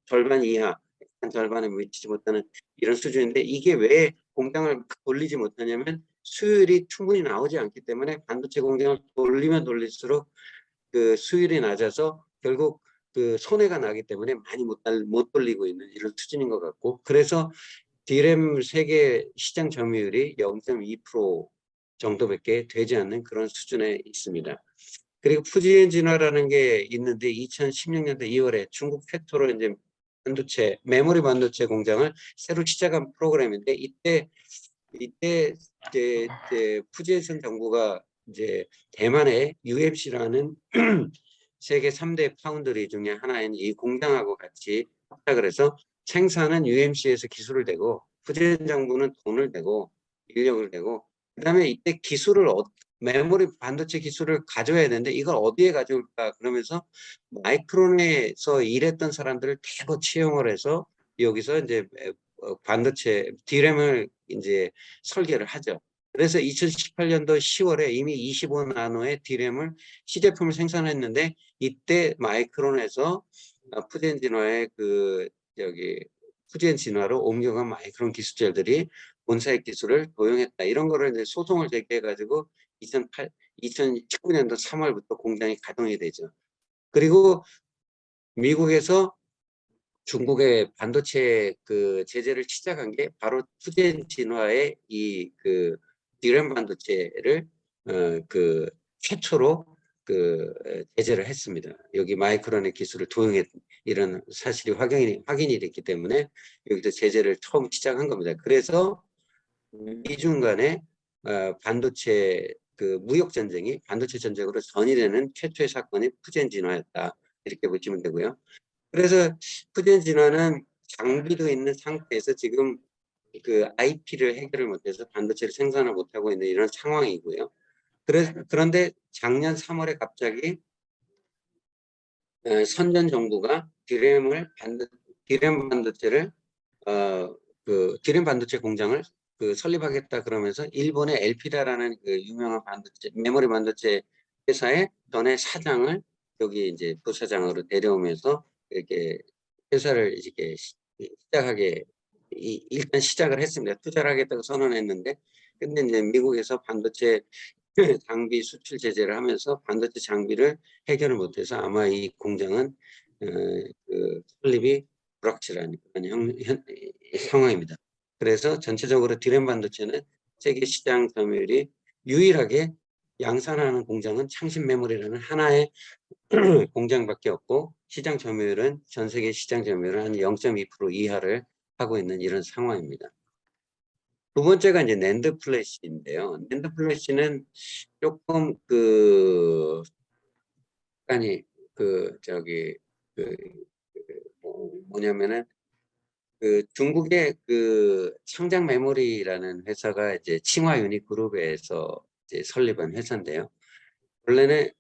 절반 이하, 한 절반에 미치지 못하는 이런 수준인데, 이게 왜 공장을 돌리지 못하냐면 수율이 충분히 나오지 않기 때문에, 반도체 공장을 돌리면 돌릴수록 그 수율이 낮아서 결국 그 손해가 나기 때문에 많이 못 돌리고 있는 이런 수준인 것 같고, 그래서 DRAM 세계 시장 점유율이 0.2% 정도밖에 되지 않는 그런 수준에 있습니다. 그리고 푸지엔 진화라는 게 있는데, 2016년도 2월에 중국 최초로 이제 메모리 반도체 공장을 새로 시작한 프로그램인데, 이때 이제 푸지엔 정부가 이제 대만의 UMC라는 세계 3대 파운드리 중에 하나인 이 공장하고 같이 합작을 해서 생산은 UMC에서 기술을 대고, 푸지엔 정부는 돈을 대고 인력을 대고, 그다음에 이때 메모리 반도체 기술을 가져야 되는데 이걸 어디에 가져올까 그러면서 마이크론에서 일했던 사람들을 대거 채용을 해서 여기서 이제 반도체 DRAM을 이제 설계를 하죠. 그래서 2018년도 10월에 이미 25나노의 DRAM을 시제품을 생산했는데, 이때 마이크론에서 푸지엔 진화의 푸지엔 진화로 옮겨간 마이크론 기술자들이 본사의 기술을 도용했다. 이런 거를 이제 소송을 제기해가지고 2019년도 3월부터 공장이 가동이 되죠. 그리고 미국에서 중국의 반도체 그 제재를 시작한 게 바로 푸지엔 진화의 이 DRAM 반도체를 최초로 제재를 했습니다. 여기 마이크론의 기술을 도용했 이런 사실이 확인이 됐기 때문에 여기서 제재를 처음 시작한 겁니다. 그래서 미중 간의 반도체 무역 전쟁이 반도체 전쟁으로 전이되는 최초의 사건이 푸지엔 진화였다. 이렇게 보시면 되고요. 그래서 푸지엔 진화는 장비도 있는 상태에서 지금 IP를 해결을 못해서 반도체를 생산을 못하고 있는 이런 상황이고요. 그런데 작년 3월에 갑자기 선전 정부가 DRAM 반도체를 DRAM 반도체 공장을 설립하겠다 그러면서 일본의 엘피다라는 유명한 메모리 반도체 회사의 전에 사장을 여기 이제 부사장으로 데려오면서 이렇게 회사를 이렇게 일단 시작을 했습니다. 투자를 하겠다고 선언했는데, 근데 이제 미국에서 반도체 장비 수출 제재를 하면서 반도체 장비를 해결을 못해서 아마 이 공장은 설립이 불확실한 그런 상황입니다. 그래서 전체적으로 DRAM 반도체는 세계 시장 점유율이 유일하게 양산하는 공장은 창신 메모리라는 하나의 공장밖에 없고, 시장 점유율은 전 세계 시장 점유율은 한 0.2% 이하를 하고 있는 이런 상황입니다. 두 번째가 이제 낸드 플래시인데요. 낸드 플래시는 조금 뭐냐면은 중국의 창작 메모리라는 회사가 이제 칭화 유닛그룹에서 이제 설립한 회사인데요. 원래는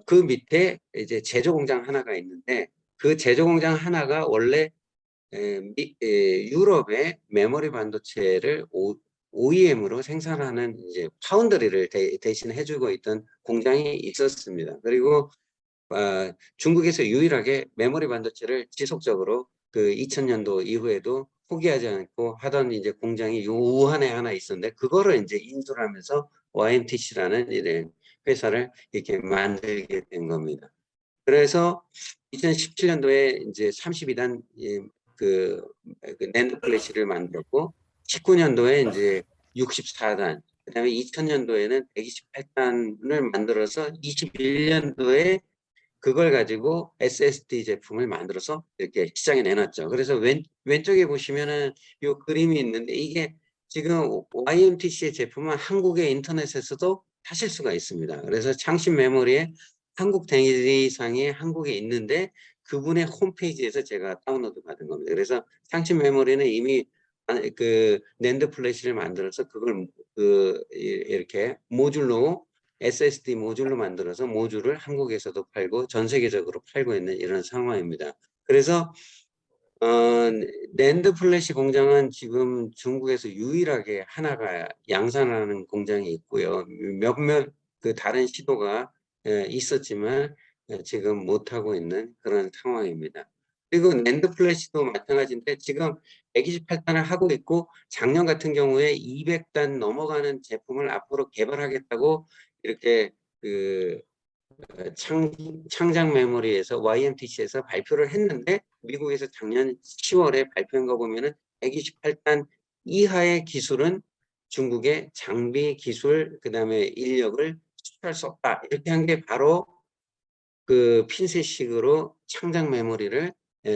그 밑에 이제 제조 공장 하나가 있는데, 그 제조 공장 하나가 원래 유럽의 메모리 반도체를 OEM으로 생산하는 이제 파운드리를 대신 해주고 있던 공장이 있었습니다. 그리고 중국에서 유일하게 메모리 반도체를 지속적으로 그 2000년도 이후에도 포기하지 않고 하던 이제 공장이 우한에 하나 있었는데 그거를 이제 인수를 하면서 YMTC라는 이런 회사를 이렇게 만들게 된 겁니다. 그래서 2017년도에 이제 32단 그 낸드 플래시를 만들었고 19년도에 이제 64단, 그다음에 2000년도에는 128단을 만들어서 21년도에 그걸 가지고 SSD 제품을 만들어서 이렇게 시장에 내놨죠. 그래서 왼쪽에 보시면은 이 그림이 있는데 이게 지금 YMTC의 제품은 한국의 인터넷에서도 사실 수가 있습니다. 그래서 창신 메모리에 한국 대리상이 한국에 있는데 그분의 홈페이지에서 제가 다운로드 받은 겁니다. 그래서 창신 메모리는 이미 그 낸드 플래시를 만들어서 그걸 이렇게 모듈로 SSD 모듈로 만들어서 모듈을 한국에서도 팔고 전 세계적으로 팔고 있는 이런 상황입니다. 그래서 낸드 플래시 공장은 지금 중국에서 유일하게 하나가 양산하는 공장이 있고요. 몇몇 그 다른 시도가 있었지만 지금 못하고 있는 그런 상황입니다. 그리고 낸드 플래시도 마찬가지인데 지금 128단을 하고 있고 작년 같은 경우에 200단 넘어가는 제품을 앞으로 개발하겠다고 이렇게 그 창작 메모리에서 YMTC에서 발표를 했는데 미국에서 작년 10월에 발표한 거 보면은 128단 이하의 기술은 중국의 장비 기술 그다음에 인력을 수출할 수 없다 이렇게 한 게 바로 그 핀셋식으로 창작 메모리를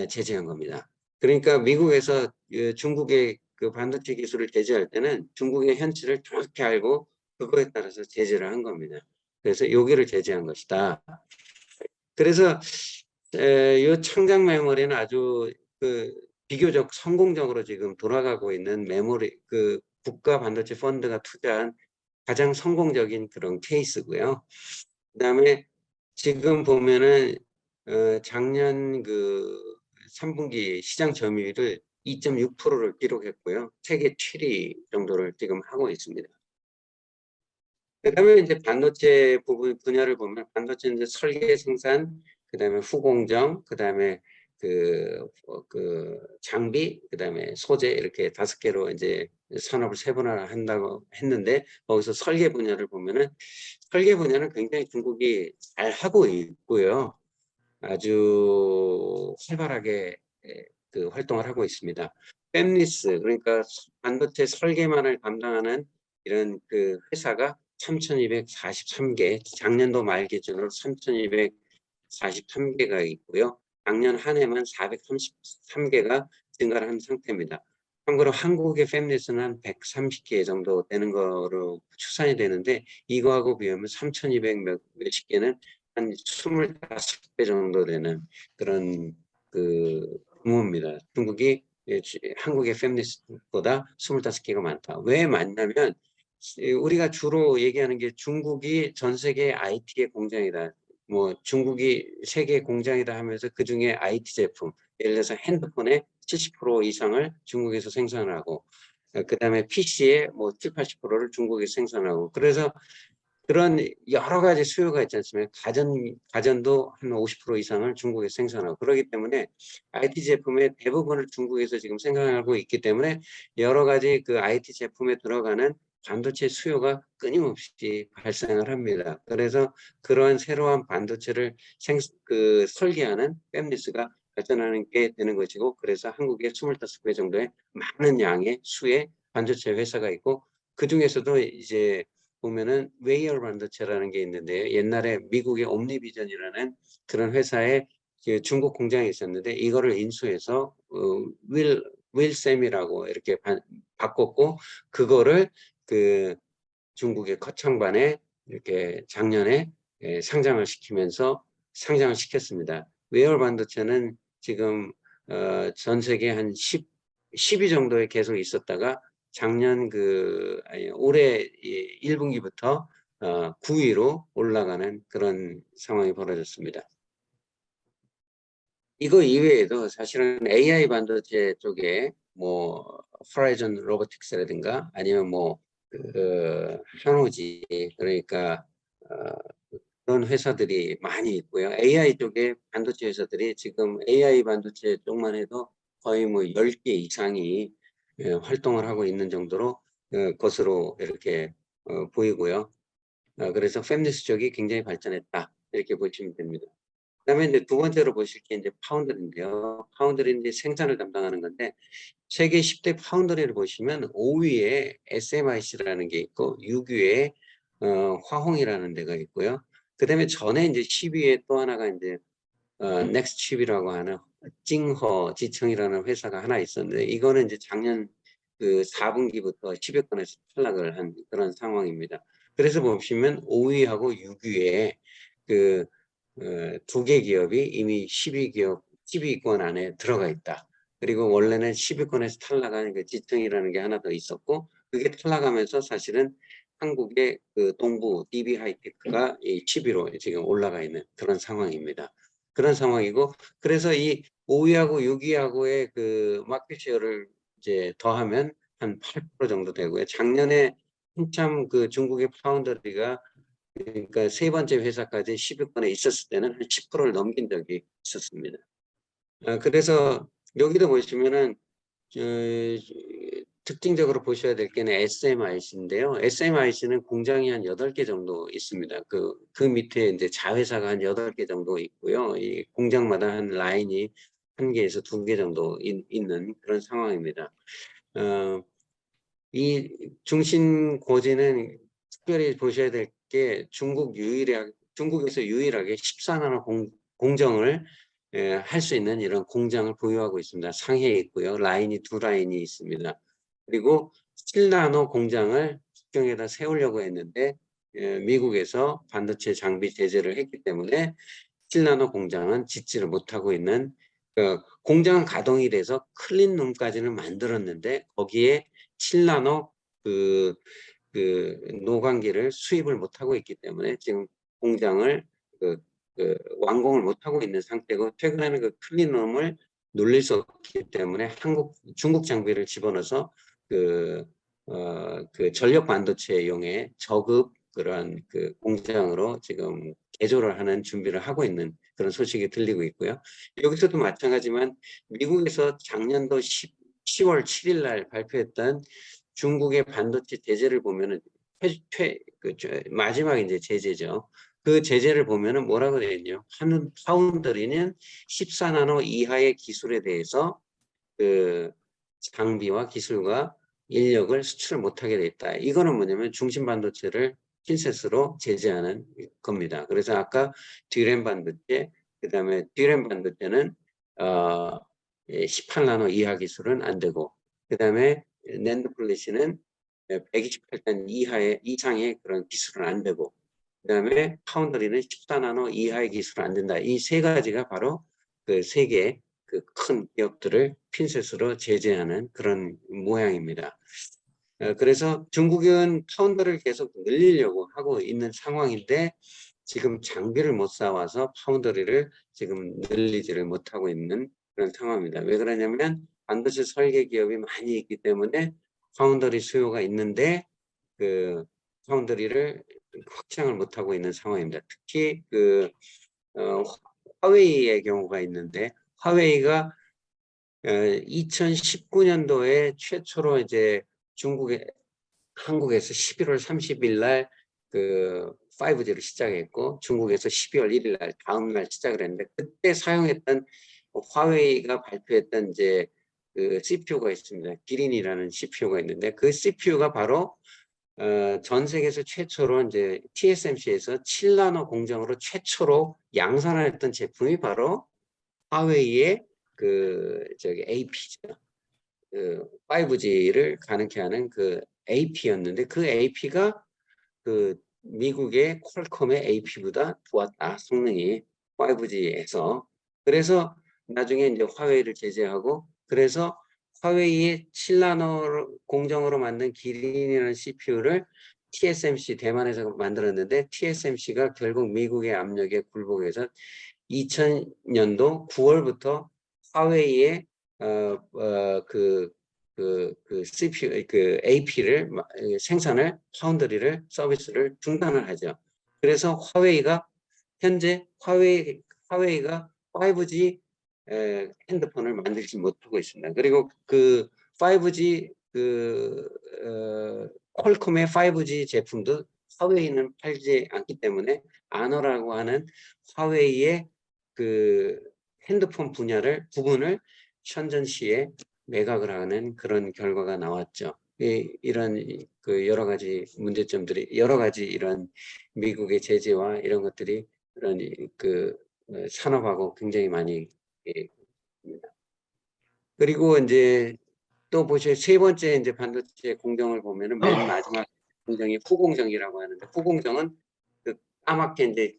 제재한 겁니다. 그러니까 미국에서 중국의 그 반도체 기술을 제재할 때는 중국의 현실을 정확히 알고 그거에 따라서 제재를 한 겁니다. 그래서 여기를 제재한 것이다. 그래서 이 창작 메모리는 아주 그 비교적 성공적으로 지금 돌아가고 있는 메모리 그 국가 반도체 펀드가 투자한 가장 성공적인 그런 케이스고요. 그다음에 지금 보면은 작년 그 3분기 시장 점유율을 2.6%를 기록했고요. 세계 7위 정도를 지금 하고 있습니다. 그다음에 이제 반도체 부분 분야를 보면 반도체 이제 설계 생산, 그다음에 후공정, 그다음에 그 장비, 그다음에 소재 이렇게 5개로 이제 산업을 세분화한다고 했는데 거기서 설계 분야를 보면은 설계 분야는 굉장히 중국이 잘 하고 있고요. 아주 활발하게 그 활동을 하고 있습니다. 팹리스 그러니까 반도체 설계만을 담당하는 이런 그 회사가 3,243개, 작년도 말 기준으로 3,243개가 있고요. 작년 한 해만 433개가 증가를 한 상태입니다. 참고로 한국의 팹리스는 한 130개 정도 되는 거로 추산이 되는데 이거하고 비하면 3,200 몇십 개는 한 25배 정도 되는 그런 그 규모입니다. 중국이 한국의 팹리스보다 25개가 많다. 왜 많냐면 우리가 주로 얘기하는 게 중국이 전 세계 IT의 공장이다. 뭐 중국이 세계 공장이다 하면서 그 중에 IT 제품, 예를 들어서 핸드폰의 70% 이상을 중국에서 생산하고, 그 다음에 PC의 뭐 7, 80%를 중국에서 생산하고, 그래서 그런 여러 가지 수요가 있지 않습니까? 가전도 한 50% 이상을 중국에서 생산하고 그렇기 때문에 IT 제품의 대부분을 중국에서 지금 생산하고 있기 때문에 여러 가지 그 IT 제품에 들어가는 반도체 수요가 끊임없이 발생을 합니다. 그래서 그러한 새로운 반도체를 설계하는 팹리스가 발전하는 게 되는 것이고 그래서 한국에 25개 정도의 많은 양의 수의 반도체 회사가 있고 그 중에서도 이제 보면은 웨이어 반도체라는 게 있는데요. 옛날에 미국의 옴니비전이라는 그런 회사에 중국 공장이 있었는데 이거를 인수해서 윌셈이라고 이렇게 바꿨고 그거를 그 중국의 거창반에 이렇게 작년에 상장을 시켰습니다. 웨어 반도체는 지금 전 세계 한 10위 정도에 계속 있었다가 작년 올해 1분기부터 9위로 올라가는 그런 상황이 벌어졌습니다. 이거 이외에도 사실은 AI 반도체 쪽에 뭐 호라이즌 로보틱스라든가 아니면 뭐 한호지 그러니까 그런 회사들이 많이 있고요. AI 쪽에 반도체 회사들이 지금 AI 반도체 쪽만 해도 거의 뭐 10개 이상이 활동을 하고 있는 정도로 것으로 이렇게 보이고요. 그래서 팹리스 쪽이 굉장히 발전했다. 이렇게 보시면 됩니다. 그다음에 이제 두 번째로 보실 게 이제 파운드리인데요. 파운드리는 이제 생산을 담당하는 건데 세계 10대 파운드리를 보시면 5위에 SMIC라는 게 있고 6위에 화홍이라는 데가 있고요. 그다음에 전에 이제 10위에 또 하나가 이제 넥스트칩이라고 하는 징허 지청이라는 회사가 하나 있었는데 이거는 이제 작년 그 4분기부터 10여 건에서 탈락을 한 그런 상황입니다. 그래서 보시면 5위하고 6위에 그 두 개 기업이 이미 10위권 안에 들어가 있다. 그리고 원래는 10위권에서 탈락한 그 지청이라는 게 하나 더 있었고 그게 탈락하면서 사실은 한국의 그 동부 DB 하이테크가 이 10위로 지금 올라가 있는 그런 상황입니다. 그런 상황이고 그래서 이 5위하고 6위하고의 그 마켓 쉐어를 이제 더하면 한 8% 정도 되고요. 작년에 한참 그 중국의 파운드리가 그러니까 세 번째 회사까지 10위권에 있었을 때는 한 10%를 넘긴 적이 있었습니다. 그래서 여기도 보시면은 특징적으로 보셔야 될 게는 SMIC인데요. SMIC는 공장이 한 8개 정도 있습니다. 그 밑에 이제 자회사가 한 8개 정도 있고요. 이 공장마다 한 라인이 1개에서 2개 정도 있는 그런 상황입니다. 이 중심 고지는 특별히 보셔야 될 게 중국에서 유일하게 14나노 공정을 할 수 있는 이런 공장을 보유하고 있습니다. 상해에 있고요. 라인이 2라인이 있습니다. 그리고 7나노 공장을 북경에다 세우려고 했는데 미국에서 반도체 장비 제재를 했기 때문에 7나노 공장은 짓지를 못하고 있는 공장은 가동이 돼서 클린룸까지는 만들었는데 거기에 7나노 그 노광기를 수입을 못하고 있기 때문에 지금 공장을 완공을 못하고 있는 상태고 최근에는 그 클린룸을 놀릴 수 없기 때문에 중국 장비를 집어넣어서 그 전력 반도체용의 저급 그러한 그 공장으로 지금 개조를 하는 준비를 하고 있는 그런 소식이 들리고 있고요. 여기서도 마찬가지지만 미국에서 작년도 10월 7일 날 발표했던 중국의 반도체 제재를 보면은 마지막 이제 제재죠. 그 제재를 보면은 뭐라고 되어 있냐? 파운드리는 14나노 이하의 기술에 대해서 그 장비와 기술과 인력을 수출 못하게 돼 있다. 이거는 뭐냐면 중심 반도체를 핀셋으로 제재하는 겁니다. 그래서 아까 D램 반도체, 그다음에 D램 반도체는 18나노 이하 기술은 안 되고, 그다음에 낸드 플래시는 128단 이상의 그런 기술은 안 되고, 그다음에 파운드리는 14나노 이하의 기술은 안 된다. 이 세 가지가 바로 그 세계 그 큰 기업들을 핀셋으로 제재하는 그런 모양입니다. 그래서 중국은 파운드를 계속 늘리려고 하고 있는 상황인데 지금 장비를 못 사와서 파운드리를 지금 늘리지를 못하고 있는 그런 상황입니다. 왜 그러냐면 반도체 설계 기업이 많이 있기 때문에 파운드리 수요가 있는데 그 파운드리를 확장을 못하고 있는 상황입니다. 특히 화웨이의 경우가 있는데 화웨이가 2019년도에 최초로 이제 한국에서 11월 30일 날 5G를 시작했고 중국에서 12월 1일 날 다음 날 시작을 했는데 그때 사용했던 화웨이가 발표했던 이제 CPU가 있습니다. 기린이라는 CPU가 있는데 그 CPU가 바로 전 세계에서 최초로 이제 TSMC에서 7나노 공정으로 최초로 양산했던 제품이 바로 화웨이의 AP죠. 5G를 가능케 하는 AP였는데 그 AP가 미국의 퀄컴의 AP보다 좋았다. 성능이 5G에서. 그래서 나중에 이제 화웨이를 제재하고 그래서 화웨이의 7나노 공정으로 만든 기린이라는 CPU를 TSMC 대만에서 만들었는데 TSMC가 결국 미국의 압력에 굴복해서 2000년도 9월부터 화웨이의 CPU, AP를 생산을 파운드리를 서비스를 중단을 하죠. 그래서 화웨이가 현재 화웨이가 5G 핸드폰을 만들지 못하고 있습니다. 그리고 그 5G 퀄컴의 5G 제품도 화웨이는 팔지 않기 때문에 아너라고 하는 화웨이의 그 핸드폰 부분을 션전시에 매각을 하는 그런 결과가 나왔죠. 이런 그 여러 가지 문제점들이 여러 가지 이런 미국의 제재와 이런 것들이 그런 그 산업하고 굉장히 많이 있습니다. 그리고 이제 또 보시면 세 번째 이제 반도체 공정을 보면은 맨 마지막 공정이 후공정이라고 하는데, 후공정은 그 까맣게 이제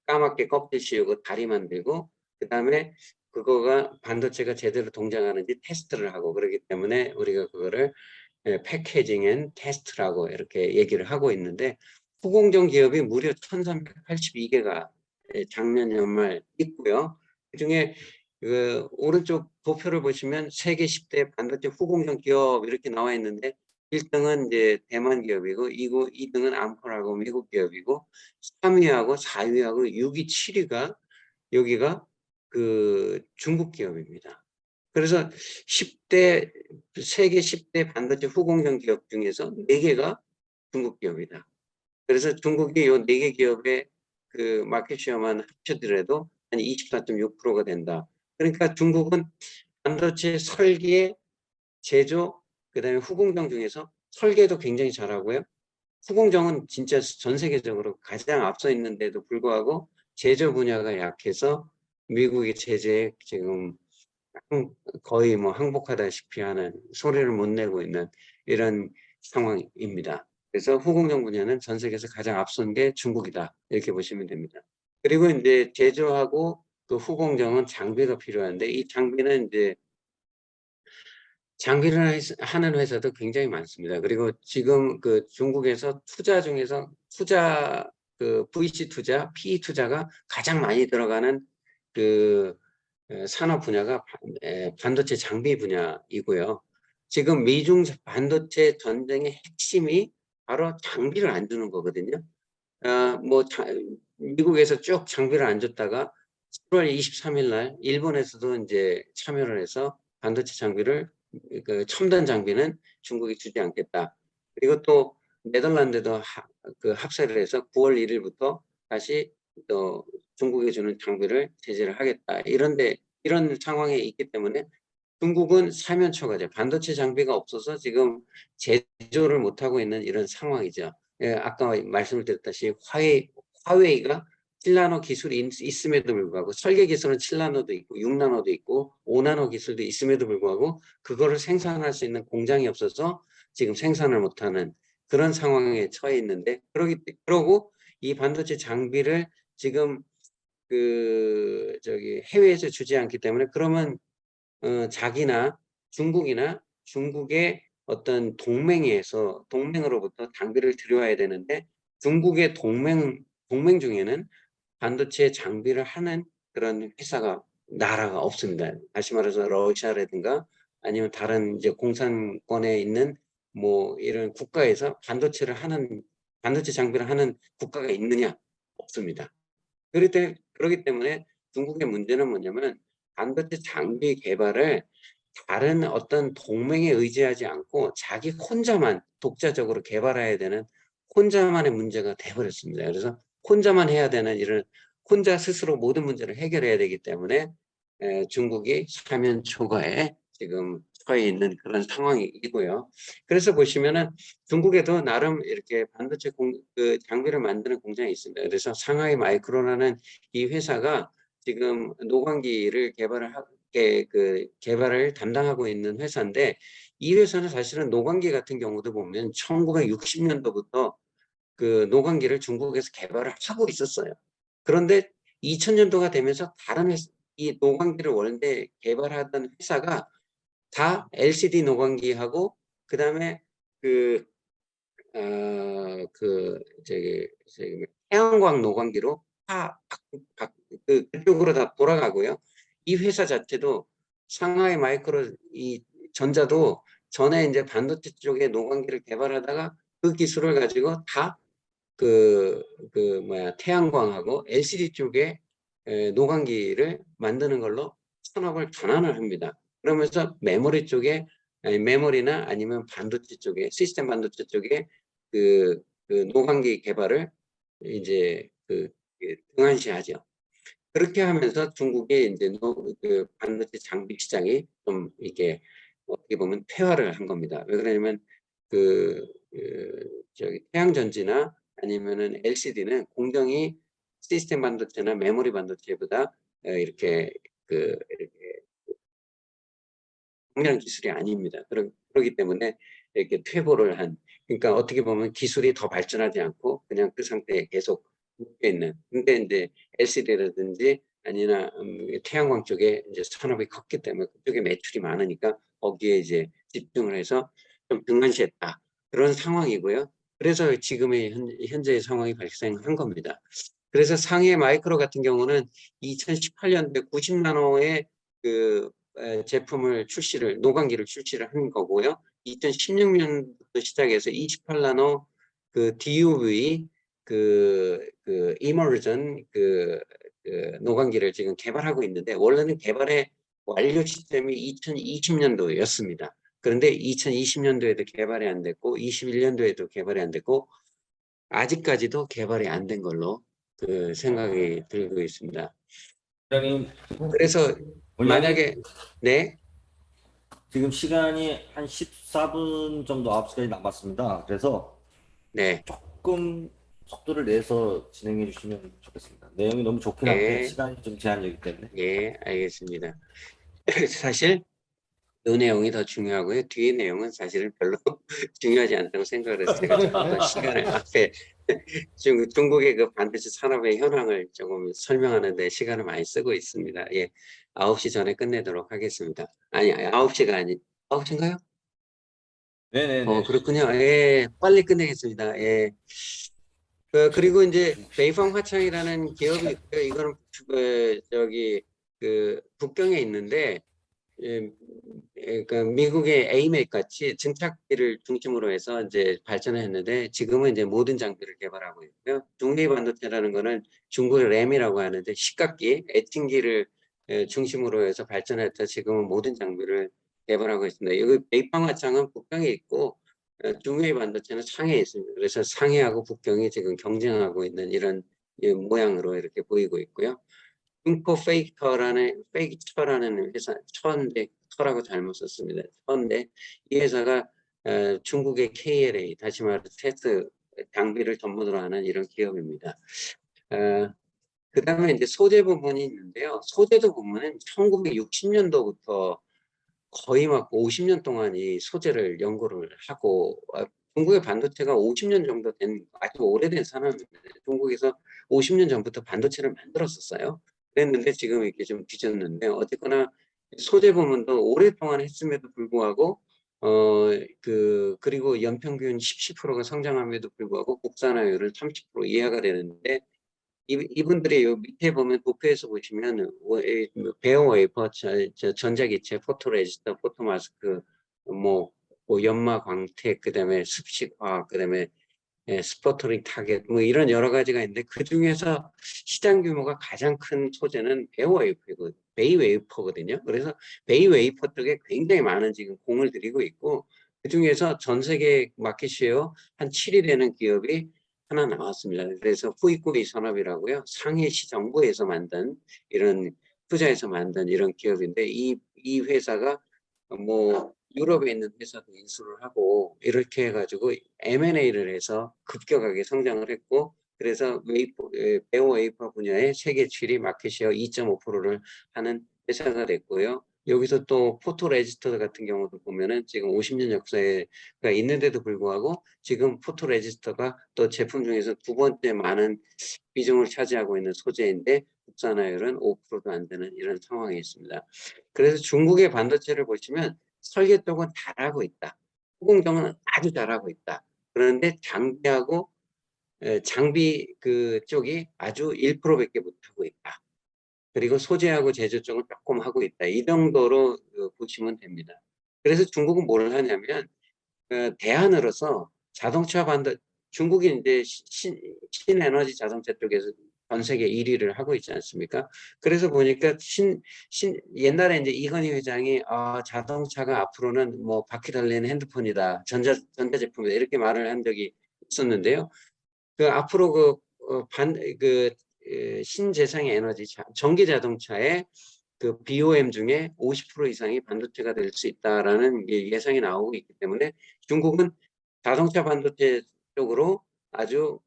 까맣게 껍질 씌우고 다리 만들고, 그 다음에 그거가 반도체가 제대로 동작하는지 테스트를 하고 그러기 때문에 우리가 그거를 패키징 앤 테스트라고 이렇게 얘기를 하고 있는데, 후공정 기업이 무려 1382개가 작년 연말 있고요. 그중에 그 오른쪽 도표를 보시면 세계 10대 반도체 후공정 기업 이렇게 나와 있는데, 1등은 이제 대만 기업이고 2등은 암코라고 미국 기업이고, 3위하고 4위하고 6위, 7위가 여기가 그 중국 기업입니다. 그래서 세계 10대 반도체 후공정 기업 중에서 4개가 중국 기업이다. 그래서 중국이 이 4개 기업의 그 마켓쉐어만 합쳐더라도 한 24.6%가 된다. 그러니까 중국은 반도체 설계, 제조, 그다음에 후공정 중에서 설계도 굉장히 잘하고요. 후공정은 진짜 전 세계적으로 가장 앞서 있는데도 불구하고 제조 분야가 약해서 미국의 제재에 지금 거의 뭐 항복하다시피 하는, 소리를 못 내고 있는 이런 상황입니다. 그래서 후공정 분야는 전 세계에서 가장 앞선 게 중국이다, 이렇게 보시면 됩니다. 그리고 이제 제조하고 그 후공정은 장비가 필요한데, 이 장비는 이제 장비를 하는 회사도 굉장히 많습니다. 그리고 지금 그 중국에서 그 VC 투자, PE 투자가 가장 많이 들어가는 그 산업 분야가 반도체 장비 분야이고요. 지금 미중 반도체 전쟁의 핵심이 바로 장비를 안 주는 거거든요. 미국에서 쭉 장비를 안 줬다가 7월 23일 날 일본에서도 이제 참여를 해서 반도체 장비를, 그 첨단 장비는 중국이 주지 않겠다. 그리고 또 네덜란드도 합세를 해서 9월 1일부터 다시 또 중국에 주는 장비를 제재를 하겠다. 이런 상황에 있기 때문에 중국은 사면초가죠. 반도체 장비가 없어서 지금 제조를 못하고 있는 이런 상황이죠. 아까 말씀을 드렸다시피 화웨이가 7나노 기술이 있음에도 불구하고, 설계 기술은 7나노도 있고 6나노도 있고 5나노 기술도 있음에도 불구하고 그거를 생산할 수 있는 공장이 없어서 지금 생산을 못하는 그런 상황에 처해 있는데, 그러고 이 반도체 장비를 지금 해외에서 주지 않기 때문에, 그러면 자기나 중국의 어떤 동맹으로부터 장비를 들여와야 되는데, 중국의 동맹 중에는 반도체 장비를 하는 그런 나라가 없습니다. 다시 말해서 러시아라든가 아니면 다른 이제 공산권에 있는 뭐 이런 국가에서 반도체 장비를 하는 국가가 있느냐? 없습니다. 그렇기 때문에 중국의 문제는 뭐냐면, 반도체 장비 개발을 다른 어떤 동맹에 의지하지 않고 자기 혼자만 독자적으로 개발해야 되는 혼자만의 문제가 돼버렸습니다. 그래서 혼자만 해야 되는 일을 혼자 스스로 모든 문제를 해결해야 되기 때문에 중국이 사면초가에 지금 처해 있는 그런 상황이고요. 그래서 보시면은 중국에도 나름 이렇게 반도체 장비를 만드는 공장이 있습니다. 그래서 상하이 마이크론이라는 이 회사가 지금 노광기를 개발을 담당하고 있는 회사인데, 이 회사는 사실은 노광기 같은 경우도 보면 1960년도부터 그 노광기를 중국에서 개발을 하고 있었어요. 그런데 2000년도가 되면서 이 노광기를 원래 개발하던 회사가 다 LCD 노광기하고 그다음에 태양광 노광기로 그쪽으로 다 돌아가고요. 이 회사 자체도 상하이 마이크로 이 전자도 전에 이제 반도체 쪽에 노광기를 개발하다가 그 기술을 가지고 다 태양광하고 LCD 쪽에 노광기를 만드는 걸로 산업을 전환을 합니다. 그러면서 메모리 쪽에 메모리나 아니면 반도체 쪽에 시스템 반도체 쪽에 노광기 개발을 이제 등한시하죠. 그렇게 하면서 중국의 이제 반도체 장비 시장이 좀 이게 어떻게 보면 퇴화를 한 겁니다. 왜 그러냐면 태양전지나 아니면은 LCD는 공정이 시스템 반도체나 메모리 반도체보다 이렇게 동일한 기술이 아닙니다. 그렇기 때문에 이렇게 퇴보를 한, 그러니까 어떻게 보면 기술이 더 발전하지 않고 그냥 그 상태에 계속 묶여 있는. 근데 이제 LCD라든지 아니나 태양광 쪽에 이제 산업이 컸기 때문에 그쪽에 매출이 많으니까 거기에 이제 집중을 해서 좀 등한시했다. 그런 상황이고요. 그래서 지금의 현재의 상황이 발생한 겁니다. 그래서 상해 마이크로 같은 경우는 2018년도에 90나노의 제품을 노광기를 출시를 한 거고요. 2016년부터 시작해서 28나노 DUV 이머전 노광기를 지금 개발하고 있는데 원래는 개발의 완료 시점이 2020년도였습니다. 그런데 2020년도에도 개발이 안 됐고 21년도에도 개발이 안 됐고 아직까지도 개발이 안 된 걸로 생각이 들고 있습니다. 원장님, 그래서 원장님 만약에 네, 지금 시간이 한 14분 정도 9시까지 남았습니다. 그래서 네, 조금 속도를 내서 진행해 주시면 좋겠습니다. 내용이 너무 좋긴 한데 예, 시간이 좀 제한되기 때문에. 예, 알겠습니다. 사실 그 내용이 더 중요하고요. 뒤에 내용은 사실은 별로 중요하지 않다고 생각을 해서 제가 조금 더 시간을 앞에 중국의 그 반도체 산업의 현황을 조금 설명하는 데 시간을 많이 쓰고 있습니다. 예, 9시 전에 끝내도록 하겠습니다. 아니, 9시가 아니, 9시인가요? 네네네. 그렇군요. 예, 빨리 끝내겠습니다. 예. 그리고 이제 베이펑 화창이라는 기업이 있고요. 이거는 북경에 있는데 그러니까 미국의 에이맥 같이 증착기를 중심으로 해서 이제 발전했는데 지금은 이제 모든 장비를 개발하고 있고요. 중微반도체라는 거는 중국의 램이라고 하는데 식각기, 에칭기를 중심으로 해서 발전해서 지금은 모든 장비를 개발하고 있습니다. 여기 베이펑 화창은 북경에 있고 중웨이 반도체는 상해에 있습니다. 그래서 상해하고 북경이 지금 경쟁하고 있는 이런 모양으로 이렇게 보이고 있고요. 융포 페이커라는 회사, 처인데 터라고 잘못 썼습니다. 처인데 이 회사가 중국의 KLA, 다시 말해서 테스트 장비를 전문으로 하는 이런 기업입니다. 그 다음에 이제 소재 부분이 있는데요. 소재도 보면은 1960년도부터 거의 막 50년 동안 이 소재를 연구를 하고 중국의 반도체가 50년 정도 된 아주 오래된 산업입니다. 중국에서 50년 전부터 반도체를 만들었었어요. 그랬는데 지금 이렇게 좀 뒤졌는데 어쨌거나 소재 부분도 오랫동안 했음에도 불구하고 그리고 연평균 17%가 성장함에도 불구하고 국산화율은 30% 이하가 되는데 이분들의 요 밑에 보면 도표에서 보시면 베어 웨이퍼, 전자기체, 포토레지스터, 포토마스크, 연마 광택, 그다음에 습식화학, 그다음에 스포터링 타겟 이런 여러 가지가 있는데 그 중에서 시장 규모가 가장 큰 소재는 베이 웨이퍼거든요. 그래서 베이 웨이퍼 쪽에 굉장히 많은 지금 공을 들이고 있고 그 중에서 전 세계 마켓 쉐어 한 7위 되는 기업이 하나 나왔습니다. 그래서 후이쿠이 산업이라고요. 상해시 정부에서 만든 이런 투자해서 만든 이런 기업인데 이 회사가 유럽에 있는 회사도 인수를 하고 이렇게 해가지고 M&A를 해서 급격하게 성장을 했고 그래서 베어 웨이퍼 분야의 세계 7위 마켓시어 2.5%를 하는 회사가 됐고요. 여기서 또 포토 레지스터 같은 경우도 보면은 지금 50년 역사가 있는데도 불구하고 지금 포토 레지스터가 또 제품 중에서 두 번째 많은 비중을 차지하고 있는 소재인데 국산화율은 5%도 안 되는 이런 상황이 있습니다. 그래서 중국의 반도체를 보시면 설계 쪽은 잘하고 있다. 후공정은 아주 잘하고 있다. 그런데 장비 쪽이 아주 1%밖에 못하고 있다. 그리고 소재하고 제조 쪽은 조금 하고 있다. 이 정도로 보시면 됩니다. 그래서 중국은 뭘 하냐면 대안으로서 자동차 반도 중국이 이제 신에너지 자동차 쪽에서 전 세계 1위를 하고 있지 않습니까? 그래서 보니까 옛날에 이제 이건희 회장이 자동차가 앞으로는 뭐 바퀴 달리는 핸드폰이다, 전자제품이다 이렇게 말을 한 적이 있었는데요. 그 앞으로 신재생의 에너지 전기 자동차의 그 BOM 중에 50% 이상이 반도체가 될 수 있다라는 예상이 나오고 있기 때문에 중국은 자동차 반도체 쪽으로 아주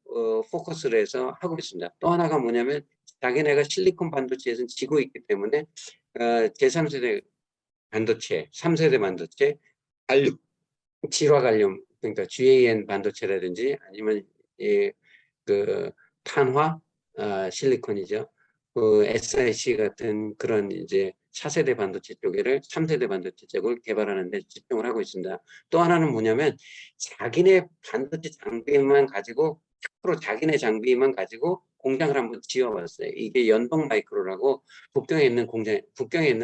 포커스를 해서 하고 있습니다. 또 하나가 뭐냐면 자기네가 실리콘 반도체에서 지고 있기 때문에 제3세대 반도체, 3세대 반도체, 질화 관련 그러니까 GAN 반도체라든지 아니면 그 탄화 실리콘이죠. SiC 같은 그런 이제 4세대 반도체 쪽을 3세대 반도체 쪽을 개발하는 데 집중을 하고 있습니다. 또 하나는 뭐냐면 자기네 반도체 장비만 가지고 100% 자기네 장비만 가지고 공장을 한번 지어봤어요. 이게 연동 마이크로라고 북경에 있는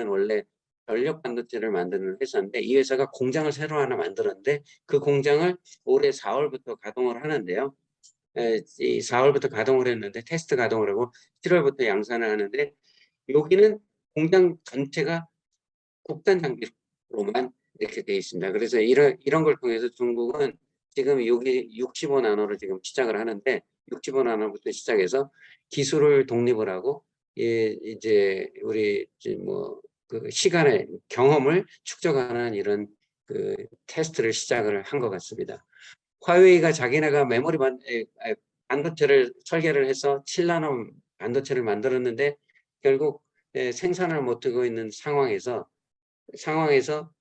원래 전력 반도체를 만드는 회사인데 이 회사가 공장을 새로 하나 만들었는데 그 공장을 올해 4월부터 가동을 하는데요. 이 4월부터 가동을 했는데 테스트 가동을 하고 7월부터 양산을 하는데 여기는 공장 전체가 국산 장비로만 이렇게 되어 있습니다. 그래서 이런 걸 통해서 중국은 지금 여기 65나노를 지금 시작을 하는데 65나노부터 시작해서 기술을 독립을 하고 이제 우리 그 시간의 경험을 축적하는 이런 그 테스트를 시작을 한 것 같습니다. 화웨이가 자기네가 반도체를 설계를 해서 7나노 반도체를 만들었는데 결국 생산을 못하고 있는 상황에서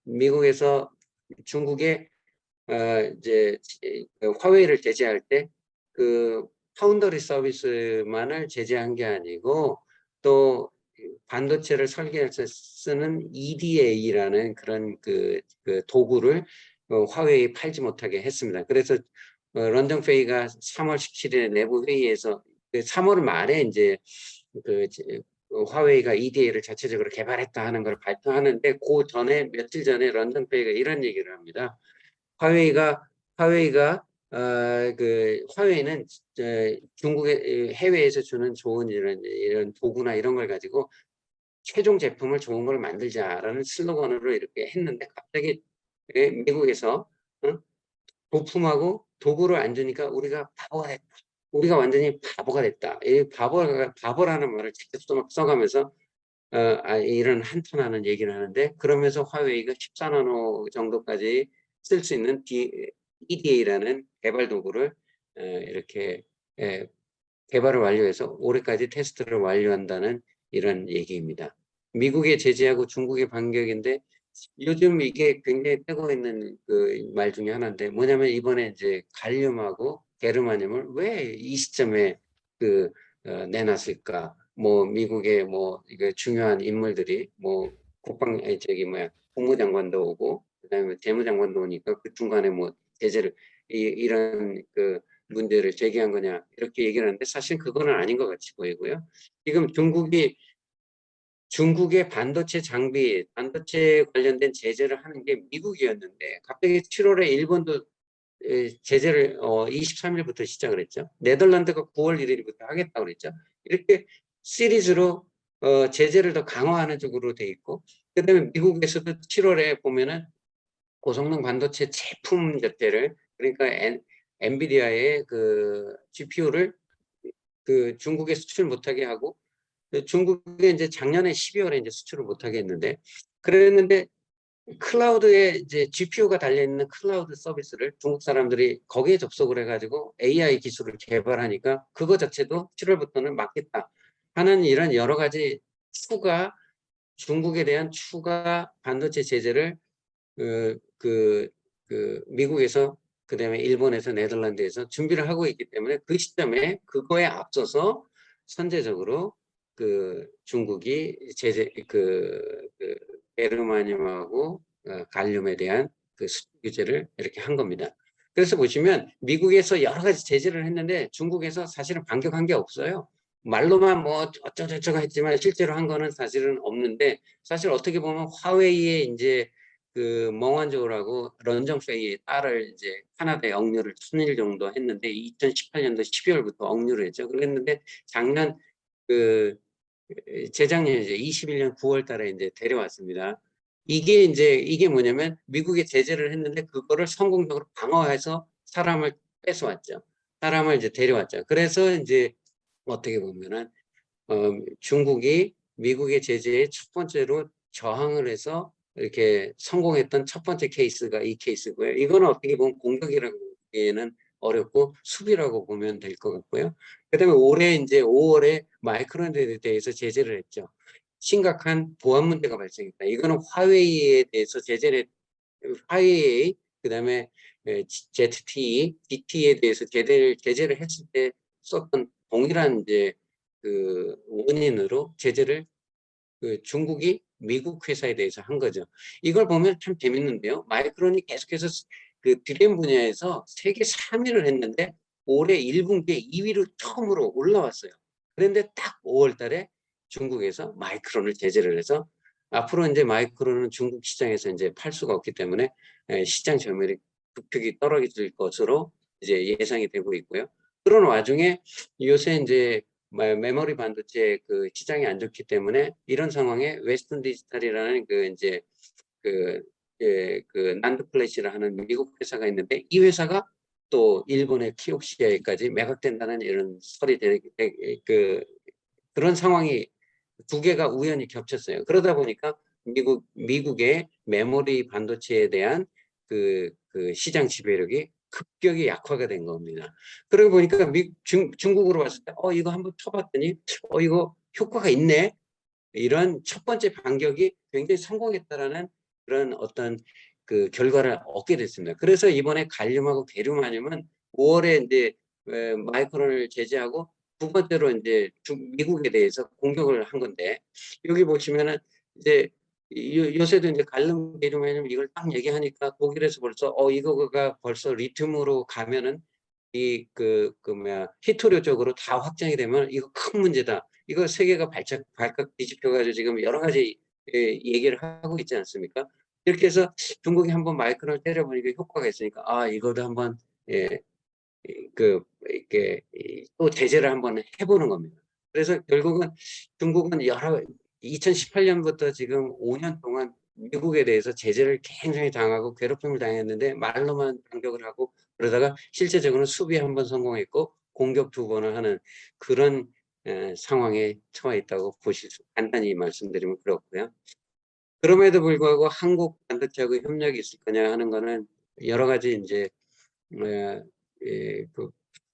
미국에서 중국에 이제 화웨이를 제재할 때 그 파운더리 서비스만을 제재한 게 아니고 또 반도체를 설계해서 쓰는 EDA라는 그런 그 도구를 화웨이 팔지 못하게 했습니다. 그래서 런던 페이가 3월 17일에 내부 회의에서 3월 말에 이제 화웨이가 EDA를 자체적으로 개발했다 하는 걸 발표하는데 그 전에 며칠 전에 런던 페이가 이런 얘기를 합니다. 화웨이는 중국의 해외에서 주는 좋은 이런 도구나 이런 걸 가지고 최종 제품을 좋은 걸 만들자라는 슬로건으로 이렇게 했는데 갑자기 미국에서 부품하고 도구를 안 주니까 우리가 바보가 됐다. 우리가 완전히 바보가 됐다. 이 바보라는 말을 직접 써가면서 이런 한탄하는 얘기를 하는데 그러면서 화웨이가 14나노 정도까지 쓸 수 있는 EDA라는 개발 도구를 이렇게 개발을 완료해서 올해까지 테스트를 완료한다는 이런 얘기입니다. 미국의 제재하고 중국의 반격인데 요즘 이게 굉장히 뜨고 있는 그 말 중에 하나인데 뭐냐면 이번에 이제 갈륨하고 게르마늄을 왜 이 시점에 내놨을까? 뭐 미국의 이거 중요한 인물들이 국무장관도 오고 그다음에 재무장관도 오니까 그 중간에 제재를 이런 문제를 제기한 거냐 이렇게 얘기를 하는데 사실 그거는 아닌 것 같이 보이고요. 지금 중국의 반도체 관련된 제재를 하는 게 미국이었는데 갑자기 7월에 일본도 제재를 23일부터 시작을 했죠. 네덜란드가 9월 1일부터 하겠다고 그랬죠. 이렇게 시리즈로 제재를 더 강화하는 쪽으로 돼 있고 그다음에 미국에서도 7월에 보면은 고성능 반도체 제품 자체를 그러니까 엔비디아의 그 GPU를 중국에 수출 못하게 하고 중국에 이제 작년에 12월에 이제 수출을 못하게 했는데 그랬는데 클라우드에 이제 GPU가 달려있는 클라우드 서비스를 중국 사람들이 거기에 접속을 해가지고 AI 기술을 개발하니까 그거 자체도 7월부터는 막겠다 하는 이런 여러 가지 중국에 대한 추가 반도체 제재를 미국에서 그다음에 일본에서 네덜란드에서 준비를 하고 있기 때문에 그 시점에 그거에 앞서서 선제적으로 중국이 게르마늄하고 갈륨에 대한 수출 규제를 이렇게 한 겁니다. 그래서 보시면 미국에서 여러 가지 제재를 했는데 중국에서 사실은 반격한 게 없어요. 말로만 뭐 어쩌고저쩌고 했지만 실제로 한 거는 사실은 없는데, 사실 어떻게 보면 화웨이의 이제 그 멍완조라고 런정 페이의 딸을 이제 카나다에 억류를 순일 정도 했는데 2018년도 12월부터 억류를 했죠. 그랬는데 작년 그 재작년 이제 21년 9월 달에 이제 데려왔습니다. 이게 뭐냐면 미국에 제재를 했는데 그거를 성공적으로 방어해서 사람을 뺏어왔죠. 사람을 이제 데려왔죠. 그래서 이제 어떻게 보면은 중국이 미국의 제재에 첫 번째로 저항을 해서 이렇게 성공했던 첫 번째 케이스가 이 케이스고요. 이거는 어떻게 보면 공격이라고 보기에는 어렵고 수비라고 보면 될 것 같고요. 그다음에 올해 이제 5월에 마이크론에 대해서 제재를 했죠. 심각한 보안 문제가 발생했다. 이거는 화웨이에 대해서 제재를 화웨이 그다음에 ZTE, DT에 대해서 제재를 했을 때 썼던 동일한 이제 그 원인으로 제재를 그 중국이 미국 회사에 대해서 한 거죠. 이걸 보면 참 재밌는데요. 마이크론이 계속해서 그 디램 분야에서 세계 3위를 했는데 올해 1분기에 2위로 처음으로 올라왔어요. 그런데 딱 5월 달에 중국에서 마이크론을 제재를 해서 앞으로 이제 마이크론은 중국 시장에서 이제 팔 수가 없기 때문에 시장 점유율이 급격히 떨어질 것으로 이제 예상이 되고 있고요. 그런 와중에 요새 이제 메모리 반도체 그 시장이 안 좋기 때문에 이런 상황에 웨스턴 디지털이라는 그 이제 그 난드 플래시를 하는 미국 회사가 있는데 이 회사가 또 일본의 키옥시아에까지 매각된다는 이런 설이 그런 상황이 두 개가 우연히 겹쳤어요. 그러다 보니까 미국의 메모리 반도체에 대한 그 시장 지배력이 급격히 약화가 된 겁니다. 그러고 보니까 중국으로 봤을 때, 이거 한번 쳐봤더니, 이거 효과가 있네. 이런 첫 번째 반격이 굉장히 성공했다라는 그런 어떤 그 결과를 얻게 됐습니다. 그래서 이번에 갈륨하고 게륨하늄은 5월에 이제 마이크론을 제재하고 두 번째로 이제 미국에 대해서 공격을 한 건데, 여기 보시면은 이제 요새도 이제 갈륨 게륨하늄 이걸 딱 얘기하니까 독일에서 벌써 이거가 벌써 리튬으로 가면은 히토류 쪽으로 다 확장이 되면 이거 큰 문제다. 이거 세계가 발칵 뒤집혀가지고 지금 여러 가지 얘기를 하고 있지 않습니까? 이렇게 해서 중국이 한번 마이크론을 때려보니까 효과가 있으니까 이거도 한번 이렇게 또 제재를 한번 해보는 겁니다. 그래서 결국은 중국은 2018년부터 지금 5년 동안 미국에 대해서 제재를 굉장히 당하고 괴롭힘을 당했는데 말로만 반격을 하고 그러다가 실제적으로는 수비 한 번 성공했고 공격 두 번을 하는 그런 상황에 처해 있다고 간단히 말씀드리면 그렇고요. 그럼에도 불구하고 한국 반도체하고 협력이 있을 거냐 하는 거는 여러 가지 이제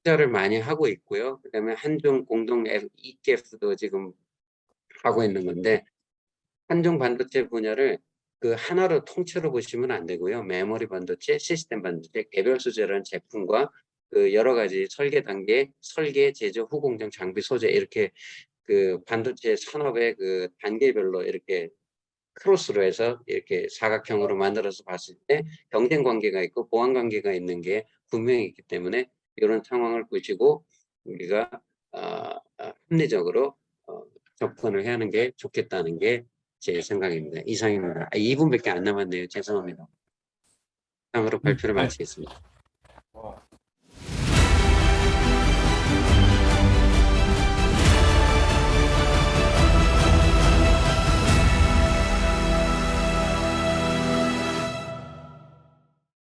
투자를 많이 하고 있고요. 그다음에 한중 공동 ETF도 지금 하고 있는 건데 한중 반도체 분야를 그 하나로 통째로 보시면 안 되고요. 메모리 반도체, 시스템 반도체, 개별 소재라는 제품과 그 여러 가지 설계 단계, 설계, 제조, 후공정, 장비, 소재 이렇게 그 반도체 산업의 그 단계별로 이렇게 크로스로 해서 이렇게 사각형으로 만들어서 봤을 때 경쟁 관계가 있고 보완 관계가 있는 게 분명히 있기 때문에 이런 상황을 보시고 우리가 합리적으로 접근을 해야 하는 게 좋겠다는 게 제 생각입니다. 이상입니다. 2분밖에 안 남았네요. 죄송합니다. 다음으로 발표를 마치겠습니다.